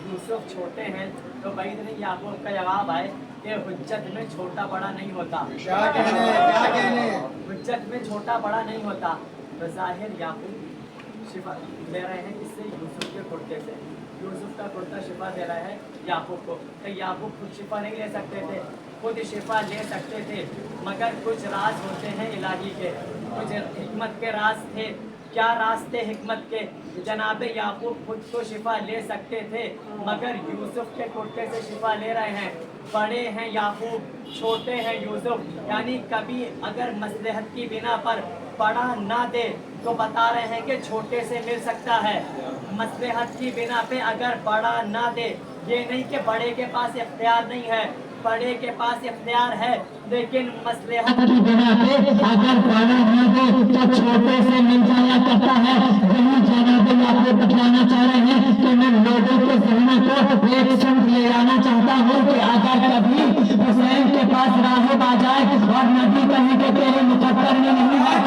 यूसुफ छोटे हैं, तो भाई नहीं याकूब का जवाब आए कि हुज्जत में छोटा बड़ा नहीं होता। क्या कहने? हुज्जत में छोटा बड़ा नहीं होता। तो जाहिर याकूब शिफा ले रहे हैं इससे यूसुफ के कुर्ते से, यूसुफ का कुर्ता शिफा दे रहा है याकूब को। तो याकूब खुद शिफा नहीं ले सकते थे, खुद शिफा ले सकते थे, मगर कुछ राज होते हैं इलाही के, कुछ हिकमत के राज थे। क्या राज थे हिकमत के? जनाब याकूब खुद तो शिफा ले सकते थे, मगर यूसुफ के कुर्ते से शिफा ले रहे हैं। बड़े हैं याकूब, छोटे हैं यूसुफ, यानी कभी अगर मसलहत की बिना पर बड़ा ना दे तो बता रहे हैं कि छोटे से मिल सकता है। मसलहत की बिना पे अगर बड़ा ना दे, ये नहीं कि बड़े के पास इख्तियार नहीं है, बड़े के पास इख्तियार है, लेकिन मसलहत की बिना पे अगर बड़ा ना दे तो छोटे से मिल जाया करता है। यही जनाब याकूब बतलाना चाह रहे हैं कि मैं लोगों के ज़हन को एक संग ले आना चाहता हूँ कि अगर कभी हुसैन के पास राहिब आ जाए और नबी कहे कि तेरे मुकद्दर में नहीं है,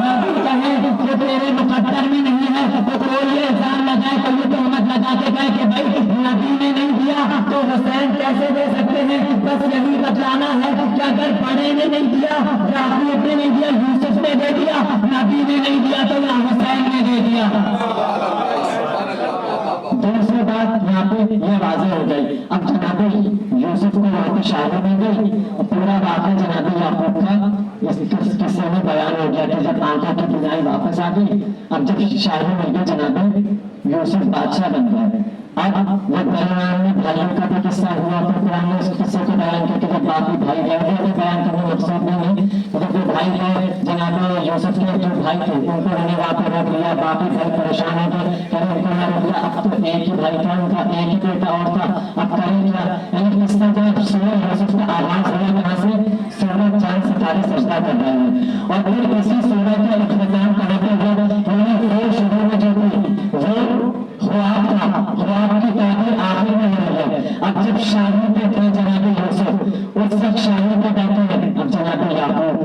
नबी कहे कि तेरे मुकद्दर में नहीं है, तो कोई ये इल्जाम लगाए, कोई तहमत लगा के कहे कि भाई नबी ने नहीं दिया तो हुसैन कैसे दे सकते हैं? बस यही बतलाना है कि अगर बड़े ने नहीं दिया, याकूब ने नहीं दिया, यूसुफ ने दे दिया, नबी ने नहीं दिया तो या हुसैन ने दे दिया। दूसरी बात यहाँ पे ये वाज़ेह हो गई। अब जनाब यूसुफ को वहाँ पे शादी मिल गई, पूरा वाक़या जनाब याकूब का इस किस्से में बयान हो गया कि जब आंखों की बिनाई वापस आ गई, अब जब शादी मिल गई जनाब यूसुफ बादशाह बन गया। अब जब दरमियान में भाइयों का भी किस्सा हुआ तो कुरान ने उस किस्से को बयान किया कि जब बाकी भाई गए, बयान करने मकसूद नहीं है, जब जो भाई गए जनाब यूसुफ के जो भाई थे उनको मैंने वहाँ पर रोक लिया, बाकी भाई परेशान हो गए कि अरे तुम्हारे भैया अब तो एक ही भाई था, उनका एक ही बेटा और था, अब करें क्या? यानी किस तरह जब सूरज यूसुफ का आवाज हुआ कहाँ से? सूरज चांद सितारे सजदा कर रहे हैं। और फिर इसी सूरज का इख्तिताम करते हुए यानी फिर शुरू में जो थी वो ख्वाब था, ख्वाब की ताबीर आखिर में हो रही है। अब जब शाही पे थे जनाब यूसुफ, उस वक्त शाही पे बैठे हैं अब जनाब याकूब,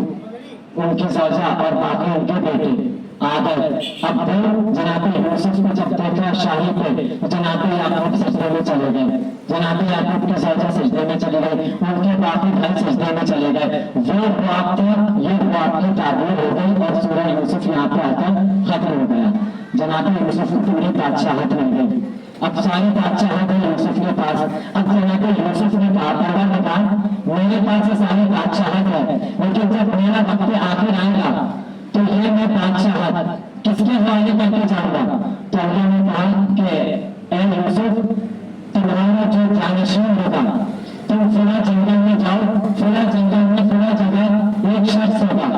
उनकी सौजा और बाकी उनके बेटे आ गए। अब फिर जनाब यूसुफ को जब देखा शाही पे, जनाब याकूब सजदे में चले गए, जनाब याकूब की सौजा सजदे में चली गई, उनके बाकी भाई सजदे में चले गए। वो ख्वाब था, ये ख्वाब की ताबीर हो गई और सूरह यूसुफ यहाँ पे आकर खत्म हो गया। जनाब यूसुफ को पूरी बादशाहत मिल गई, अब सारी बादशाहत है यूसुफ के पास। अब जनाब यूसुफ ने कहा मेरे पास सारी बादशाहत है, लेकिन जब मेरा वक्त आखिर आएगा तो ये मैं बादशाहत किसके हवाले करके जाऊंगा? तो अल्लाह ने कहा कि ए यूसुफ, तुम्हारा जो जानशीन होगा, तुम फला जंगल में जाओ, फला जंगल में फला जगह एक शख्स होगा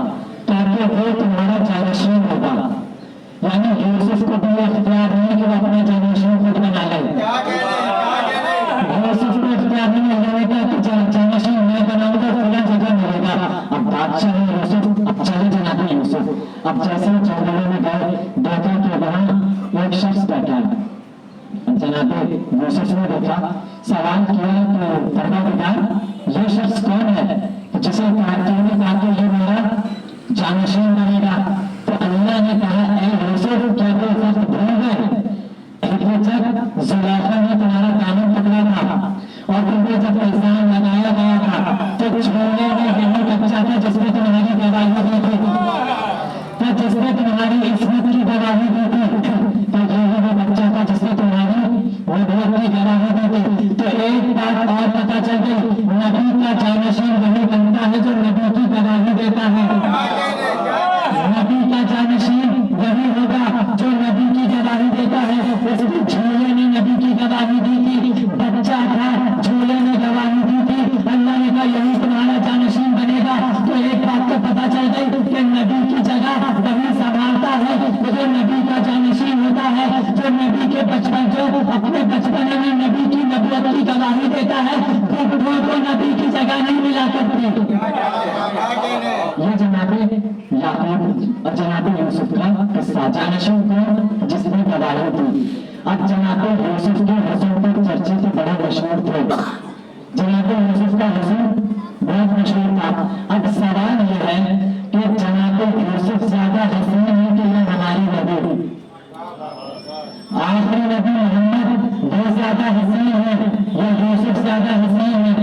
ताकि वो तुम्हारा जानशीन होगा। यानी यूसुफ को भी इख्तियार नहीं कि वो अपना जानशीन खुद बना ले। यूसुफ को इख्तियार नहीं मिलेगा कि जानशीन मैं बनाऊंगा, फला जगह मिलेगा। अब बादशाह है यूसुफ, अब चले जनाब यूसुफ। अब जैसे ही जंगलों में गए, देखा कि वहां एक शख्स बैठा है। जनाब यूसुफ ने देखा, सवाल किया कि परवरदिगार, ये शख्स कौन है जिसे कहा कि ये मेरा जानशीन बनेगा? तो अल्लाह ने कहा, ए यूसुफ, क्या कोई वक्त भूल गए जब जुलेखा ने तुम्हारा दामन पकड़ा था और तुमको जब इल्जाम लगाया गया था तो छोड़ने में यही बच्चा था जिसने तुम्हारी गवाही दी थी, तो जिसने तुम्हारी इस्मत की गवाही दी थी, तो यही वो बच्चा था जिसने तुम्हारी नबूवत की गवाही दी थी। तो एक बात और पता चल गई, नबी का जानशीन वही बनता है जो नबी की गवाही देता है। नबी का जानशीन वही होगा जो नबी की गवाही देता है। इसलिए झूले ने नबी की गवाही दी थी, बच्चा था, झूले ने गवाही दी थी, अल्लाह ने कहा यही तुम्हारा जानशीन बनेगा। तो एक बात तो पता चल गई कि नबी की जगह वही संभालता है जो नबी का जानशीन होता है, जो नबी के बचपन, जो अपने बचपन में नबी की नबूवत की गवाही देता है, वो नबी की जगह नहीं मिला करती। ये जनाब याकूब और जनाब यूसुफ का किस्सा, जानशीन को जिसने गवाही दी। अब जनाब यूसुफ के हुस्न पर चर्चे तो बड़े मशहूर थे, जनाब यूसुफ का हुस्न बहुत मशहूर था। अब सवाल यह है कि जनाब यूसुफ ज्यादा हसीन है कि यह हमारी नबी, आखिरी नबी मोहम्मद बहुत ज्यादा हसीन है या यूसुफ ज्यादा हसीन है?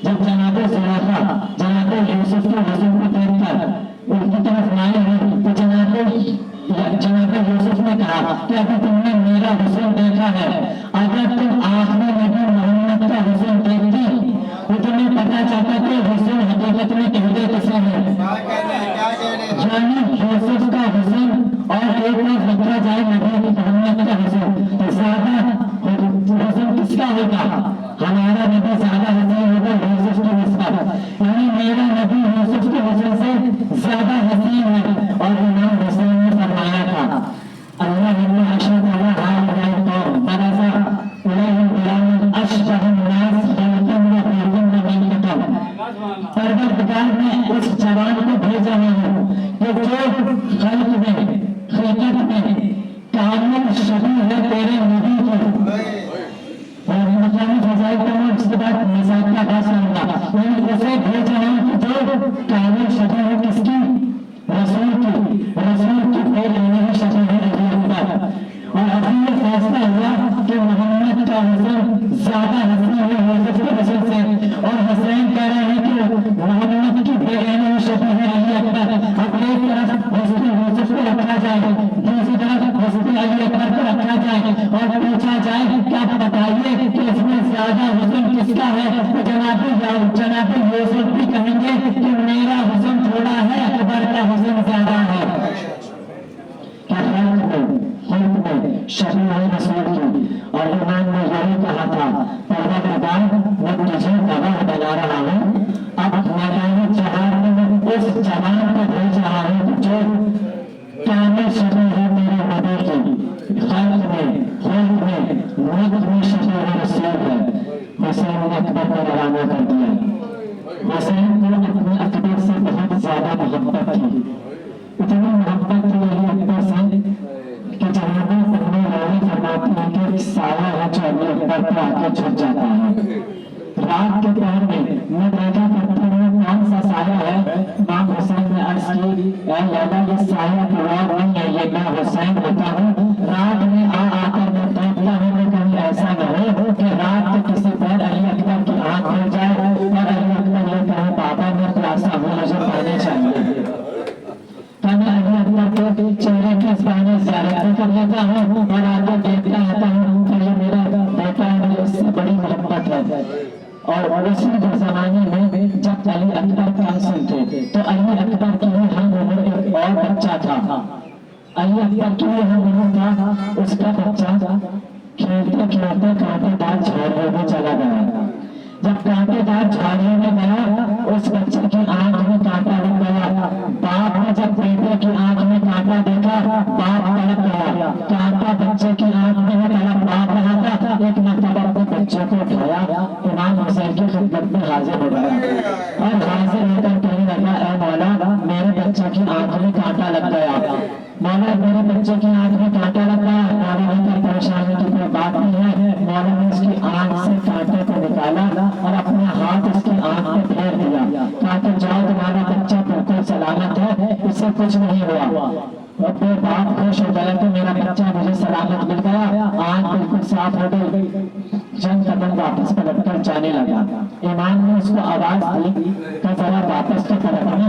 जब जनाब जुलेखा जनाब यूसुफ के हुस्न को देखकर उनकी तरफ माई हुई तो जनाब यूसुफ ने कहा कि अभी तुमने मेरा हुस्न देखा है, अगर तुम आखिरी नबी मोहम्मद का हुस्न देखती तो तुम्हें पता चलता कि हुस्न हकीकत में कहते किसे है। यानी यूसुफ का हुस्न और एक बार रखा जाए नबी मोहम्मद का हुस्न तो ज्यादा हुस्न किसका होगा? हमारा नबी ज्यादा हसीन होगा यूसुफ की निस्बत, यानी मेरा नबी यूसुफ के हुस्न से ज्यादा हसीन है। और इमाम हुसैन ने फरमाया था, अल्लाह ने अशहद अला हाउलाई कौम बरज़ा इलैहिम बिलामिन अशबहन नास खल्क़न व फ़ीहिम नबीय्यतन। परवरदिगार ने उस जवान को भेजा है कि जो खल्क़ में, खिलकत में कामिल शबीह है तेरे नबी की। और मकामी फज़ाइल का मैं उसके बाद मिसाल का बात सुनूंगा, यानी उसे भेजा है कि जो कामिल शबीह है किसकी? रसूल की फेल नहीं शबीह है नबी अकबर। और अभी ये फैसला हुआ कि मोहम्मद का हुस्न ज्यादा हसीन है यूसुफ के हुस्न से, और हुसैन कह रहे हैं कि मोहम्मद की बेगैनी शबीह है अली अकबर। अब एक तरफ हुस्न यूसुफ को रखा जाए, दूसरी तरफ हुस्न अली अकबर को रखा जाए और पूछा जाए क्या बताइए कि इसमें ज्यादा हुस्न किसका है? तो जनाब यूसुफ भी कहेंगे कि मेरा हुस्न थोड़ा है, अकबर का हुस्न ज्यादा है। शबीह है रसूल की। और इमाम ने यही कहा था, परवरदिगार मैं तुझे गवाह बना रहा हूँ, अब मैदानी जहान में उस जवान को भेज रहा हूँ जो कामिल शबीह है मेरे नबी की, खल्क़ में होली में मौत में शफीर रसूल है। हुसैन ने अकबर को रवाना कर दिया। हुसैन ने अपने अकबर से बहुत ज्यादा मोहब्बत की, इतनी मोहब्बत की अली अकबर से कि जहां अपने रानी फरमाती है कि एक साया है जो अली अकबर पे आके झुक जाता है। रात के पहर में मैं देखा करता हूँ कौन सा साया है। इमाम हुसैन ने अर्ज की, ऐ लैला ये साया तो और नहीं है, ये मैं हुसैन होता हूँ। रात में आकर मैं देखता हूँ कि कहीं ऐसा न हो कि रात के किसी पर अली अकबर की आंख हो जाए और अली अकबर ये कहे बाबा मैं प्यासा हूँ, मुझे पानी चाहिए। तो मैं अली अकबर के चेहरे के सामने ज़ियारत कर लेता हूँ और आगे देखता रहता हूँ कि ये मेरा बेटा है, मुझे इससे बड़ी मोहब्बत है। और उसी जमाने में जब अली अकबर कम थे तो अली अकबर की हम उम्र एक और बच्चा था। अली अकबर की हम उम्र था, उसका बच्चा खेलते खेलते कांटेदार झाड़ियों में चला गया। जब कांटेदार झाड़ियों में गया उस बच्चे की आंख में कांटा लग गया। बाप ने जब बेटे की आंख में कांटा देखा बाप तड़प गया। कांटा बच्चे की आंख में तड़प बाप रहा था। एक मरतबा अपने बच्चे को उठाया, इमाम हुसैन की खिदमत में हाजिर हो गया और हाजिर होकर कहने लगा, ऐ मौला मेरे बच्चे की आंख में कांटा लग गया, मौला मेरे बच्चे की आंख में कांटा लग गया। मौला ने परेशानी की कोई बात नहीं है। मौला ने उसकी आंख से कांटे को निकाला और अपना हाथ उसकी आंख में फेर दिया। कहा कि जाओ तुम्हारा बच्चा बिल्कुल सलामत है, इससे कुछ नहीं हुआ। और फिर बाप खुश हो गया कि मेरा बच्चा मुझे सलामत मिल गया, आंख बिल्कुल साफ हो गई। चंद कदम वापस पलट कर जाने लगा। इमाम ने उसको आवाज दी कि जरा वापस तो पलटना।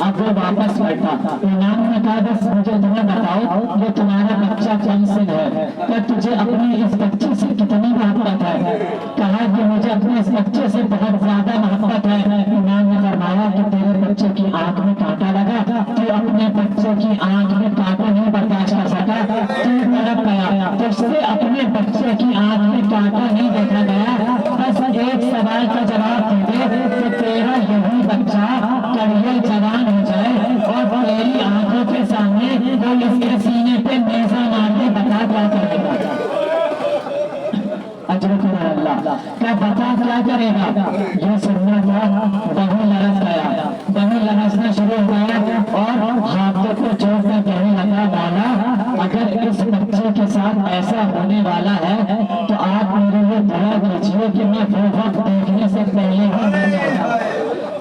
अब वो वापस बैठा। इमाम ने कहा बस मुझे तुम्हें बताओ ये तुम्हारा बच्चा कौन से है, क्या तुझे अपने इस बच्चे से कितनी मोहब्बत है? कहा कि मुझे अपने इस बच्चे से बहुत ज्यादा मोहब्बत है। इमाम ने फरमाया कि तेरे बच्चे की आंख में कांटा लगा, तू अपने बच्चे की आंख में कांटा नहीं बर्दाश्त कर सका, तू तड़प गया। तुझसे अपने बच्चे की आंख में कांटा नहीं देखा गया। बस एक सवाल का जवाब दे दे कि तेरा यही बच्चा कड़ियल जवान हो जाए और तेरी आंखों के सामने कोई इसके सीने पे नेज़ा मार के बता क्या करेगा? अल्लाह क्या बता क्या करेगा? ये सुनना था। बहू लरस गया, बहू लरसना शुरू हो गया और हाथों को जोड़ कर कहने लगा, मौला अगर इस बच्चे के साथ ऐसा होने वाला है तो आप मेरे लिए दुआ कीजिए कि मैं वो वक्त देखने से पहले ही मर जाऊंगा,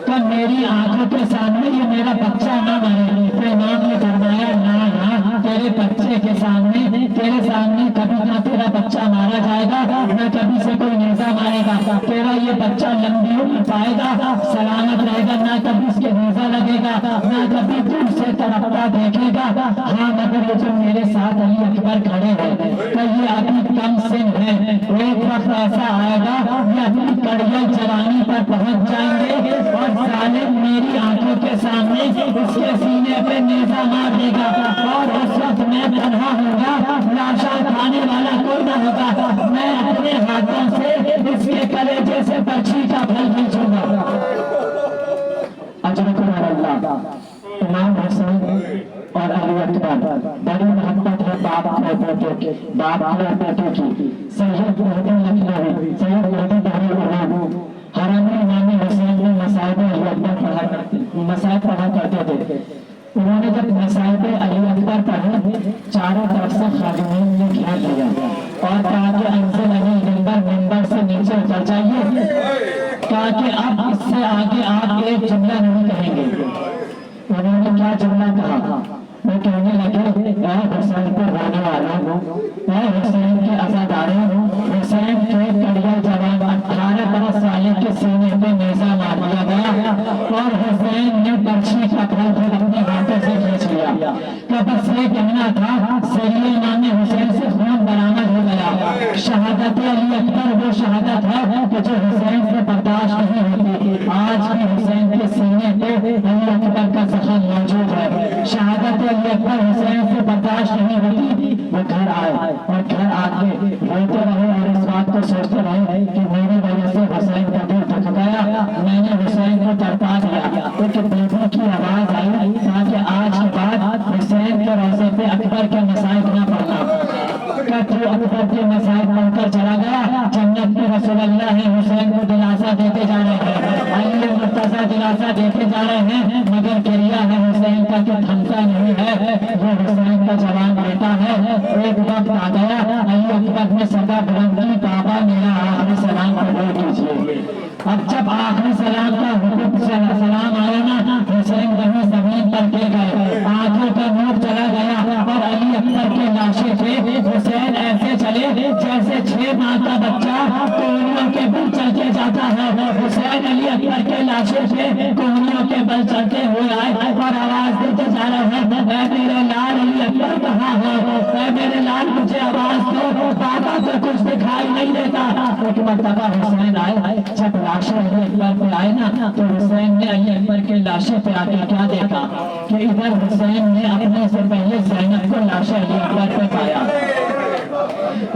तो मेरी आंखों के सामने ये मेरा बच्चा न मरे। तो इमाम ने फरमाया ना ना, तेरे बच्चे के सामने तेरे सामने कभी ना तेरा बच्चा मारा जाएगा, न कभी से कोई नेज़ा मारेगा। तेरा ये बच्चा लंबी उम्र पाएगा, सलामत रहेगा, ना कभी इसके नेज़ा लगेगा, ना कभी दूर से तड़पता देखेगा। हाँ मगर ये जो मेरे साथ अली अकबर खड़े हैं तो ये अभी कम सिन है, एक वक्त ऐसा आएगा ये अपनी कड़ियल जवानी पर पहुंच जाएंगे और जालिम मेरी आंखों के सामने इसके सीने पे नेज़ा मार देगा और उस वक्त मैं तन्हा होगा, लाशा खाने वाला कोई न होगा। मैं अपने हाथों से इसके कलेजे से बच्ची का फल खींचूंगा। इमाम हुसैन और अली अकबर बड़ी मोहब्बत है बाप और बेटे की, बाप और बेटे की। सैयद मेहदी लखनवी, सैयद मेहदी दहलवी हरामी इमाम हुसैन ने मसाइब अली अकबर मसाइब पढ़ा करते थे। उन्होंने जब मसाइब अली अकबर पढ़े चारों तरफ से खादिमीन ने घेर लिया और कहा कि अंज़िल अली मिंबर से नीचे उतर जाइए, कहा कि अब इससे आगे आप एक जुमला नहीं कहेंगे। उन्होंने क्या जुमला कहा? वो कहने लगे, ऐ हुसैन को रोने वालों, ऐ हुसैन के अज़ादारों, हुसैन के कड़ियल जवान 18 बरस वाले के सीने पे नेज़ा मार दिया गया और हुसैन ने बच्ची का फल फिर अपने हाथों से खींच लिया। तो बस ये कहना था, सही इमाम हुसैन से खून बरामद हो गया। शहादत अली अकबर वो शहादत है कि जो हुसैन से बर्दाश्त नहीं होती। आज भी हुसैन के सीने पे अली अकबर का जख्म मौजूद है। शहादत अली अकबर हुसैन से बर्दाश्त नहीं होती। वो घर आए और घर आके रोते रहे और इस बात को सोचते रहे कि मेरी वजह से हुसैन का दिल थक गया, मैंने हुसैन को तड़पा दिया। एक बेटी की आवाज आई, कहा कि आज के बाद हुसैन के रोज़े पे अकबर के मसाइब न पढ़ना। वक्त वो अकबर के मसाइब बनकर चला गया। जन्नत में रसूलुल्लाह हुसैन को दिलासा देते जा रहे हैं, अली मुर्तजा दिलासा देते जा रहे हैं, मगर गिरिया है हुसैन का कि थमता नहीं है। वो हुसैन का जवान बेटा है। एक वक्त आ गया, अली अकबर ने सदा बुलंद की, बाबा मेरा आखिरी सलाम कबूल कीजिए। अब जब आखिरी सलाम का हुक्म सलाम आया ना, हुसैन वहीं जमीन पर गिर गए, आंखों का नूर चला गया और अली अकबर के लाशे पे हुसैन ऐसे चले जैसे 6 माह का बच्चा कोहनियों के बल चल के जाता है। हुसैन अली अकबर के लाशे पे कोहनियों के बल चलते हुए आए और आवाज देते जा रहे हैं, मेरे लाल अली अकबर कहाँ है, मेरे लाल मुझे आवाज दो, बाबा तो कुछ दिखाई नहीं देता। एक मरतबा हुसैन आए, जब लाशें अली अकबर पे आए ना, तो हुसैन ने अली अकबर के लाशे पे आके क्या देखा कि इधर हुसैन ने अपने से पहले ज़ैनब को लाशे अली अकबर पे पाया,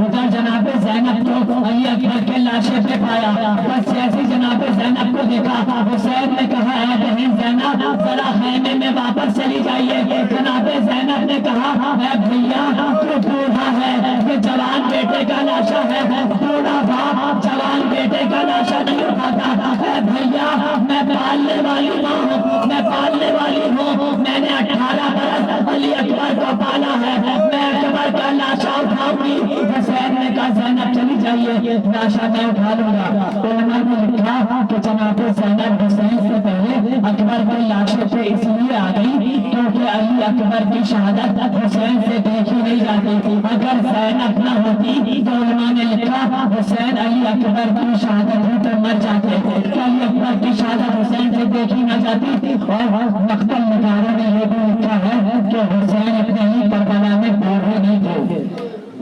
उधर जनाबे ज़ैनब को अली अकबर के लाशे पे पाया। बस जैसी जनाबे ज़ैनब को देखा, हुसैन ने कहा, है बहन ज़ैनब जरा खैमे में वापस चली जाइए। जनाबे ज़ैनब ने कहा, है भैया तो बूढ़ा है, ये जवान बेटे का लाशा है, बूढ़ा बाप जवान बेटे का लाशा नहीं उठाता। है भैया मैं पालने वाली हूँ, मैं पालने वाली हूँ, मैंने 18 बरस अली अकबर को पाला है, मैं अकबर का लाशा उठाऊंगी। हुसैन ने कहा, ज़ैनब चली जाइए, लाशा मैं उठा लूंगा। उलमा ने लिखा कि जनाब ज़ैनब हुसैन से पहले अकबर की लाशे पे इसलिए आ गई क्योंकि अली अकबर की शहादत हुसैन से देखी नहीं जाती थी। अगर ज़ैनब न होती तो उलमा ने लिखा हुसैन अली अकबर की शहादत पर मर जाते थे, अली अकबर की शहादत हुसैन से देखी न जाती। और मख्तल निगारों ने यह भी लिखा है कि हुसैन अपने ही करबला में बूढ़े नहीं थे,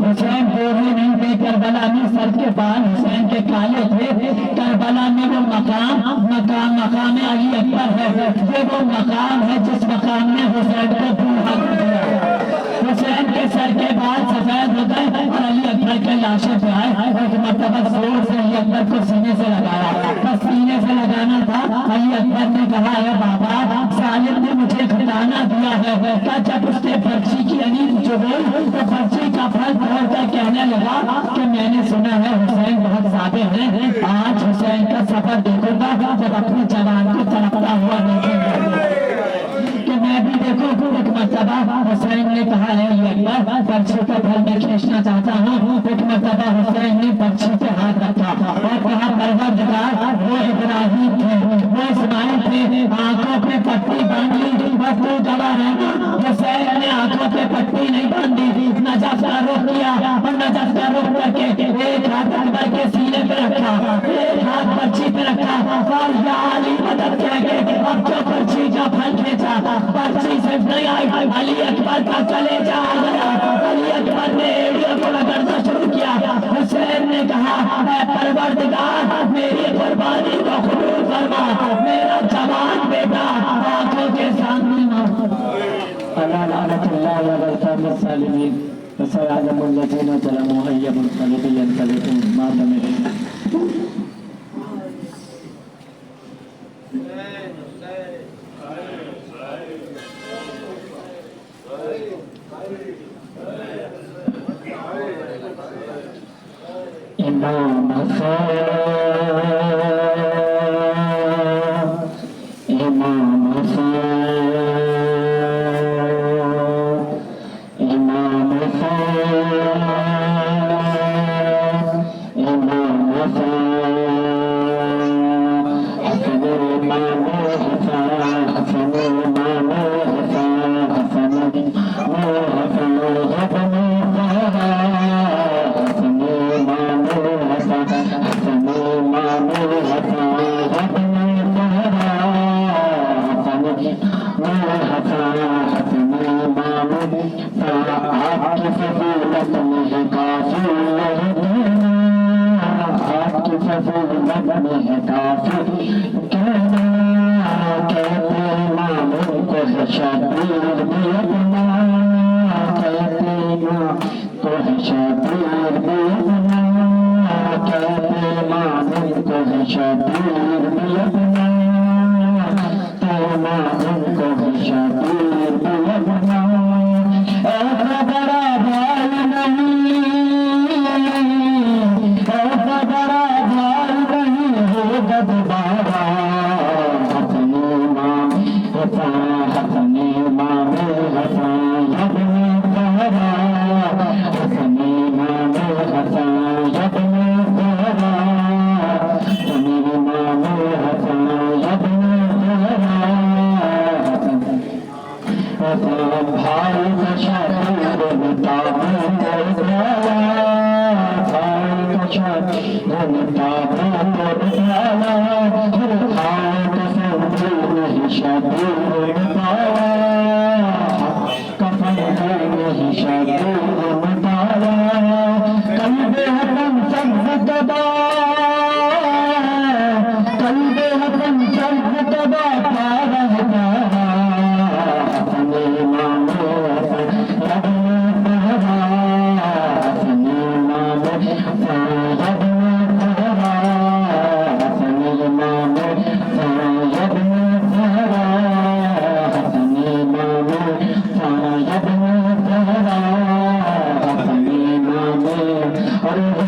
हुसैन बूढ़े नहीं थे, करबला में सर के बाल हुसैन के काले थे। करबला में वो मकाम अली अकबर है, ये वो मकाम है जिस मकाम में हुसैन को बूढ़ा कर दिया। हुसैन के सर के बाल सफेद हो गए और अली अकबर के लाशे पे आए और मरतबा जोर से अली अकबर को सीने से लगाया। बस सीने से लगाना था, अली अकबर ने कहा, है बाबा सालिम ने मुझे खिलाना दिया है। क्या जब उसने पर्ची की अनीत जो बोल तो पर्ची का फल तोड़कर कहने लगा कि मैंने सुना है हुसैन बहुत सादे हैं, आज हुसैन का सफर देखूंगा जब अपने जवान को तड़पता हुआ देखेंगे कि मैं भी देखूं। एक मरतबा हुसैन ने कहा, है ये अकबर पर्ची का फल मैं खींचना चाहता हूँ। एक मरतबा हुसैन ने पर्ची पे हाथ रखा और कहा, परवरदिगार वो इब्राहिम थे, वो इस्माइल थे, आंखों पे पट्टी बांध ली, बस तू गवाह रहना। हुसैन ने आंखों पे पट्टी नहीं बांधी, नजफ का रुख किया और नजफ का रुख करके एक हाथ अकबर के सीने पे रखा, एक हाथ पर्ची पे रखा और या अली मदद कह के अब जो पर्ची का फल खींचा, पर्ची सिर्फ नहीं आई, अली अकबर का कलेजा आ गया। अली अकबर ने एड़ियों को रगड़ना शुरू किया। हुसैन ने कहा, है परवरदिगार मेरी कुर्बानी को कबूल फरमा, मेरा जवान बेटा आंखों के सामने अल्लाह लानतुल्लाह वल सालिमीन वसलामुल लजीना ज़लमू अय्यबुल क़लबी यनक़लिबु मा तमिन। इमाम बड़ा भाई नहीं और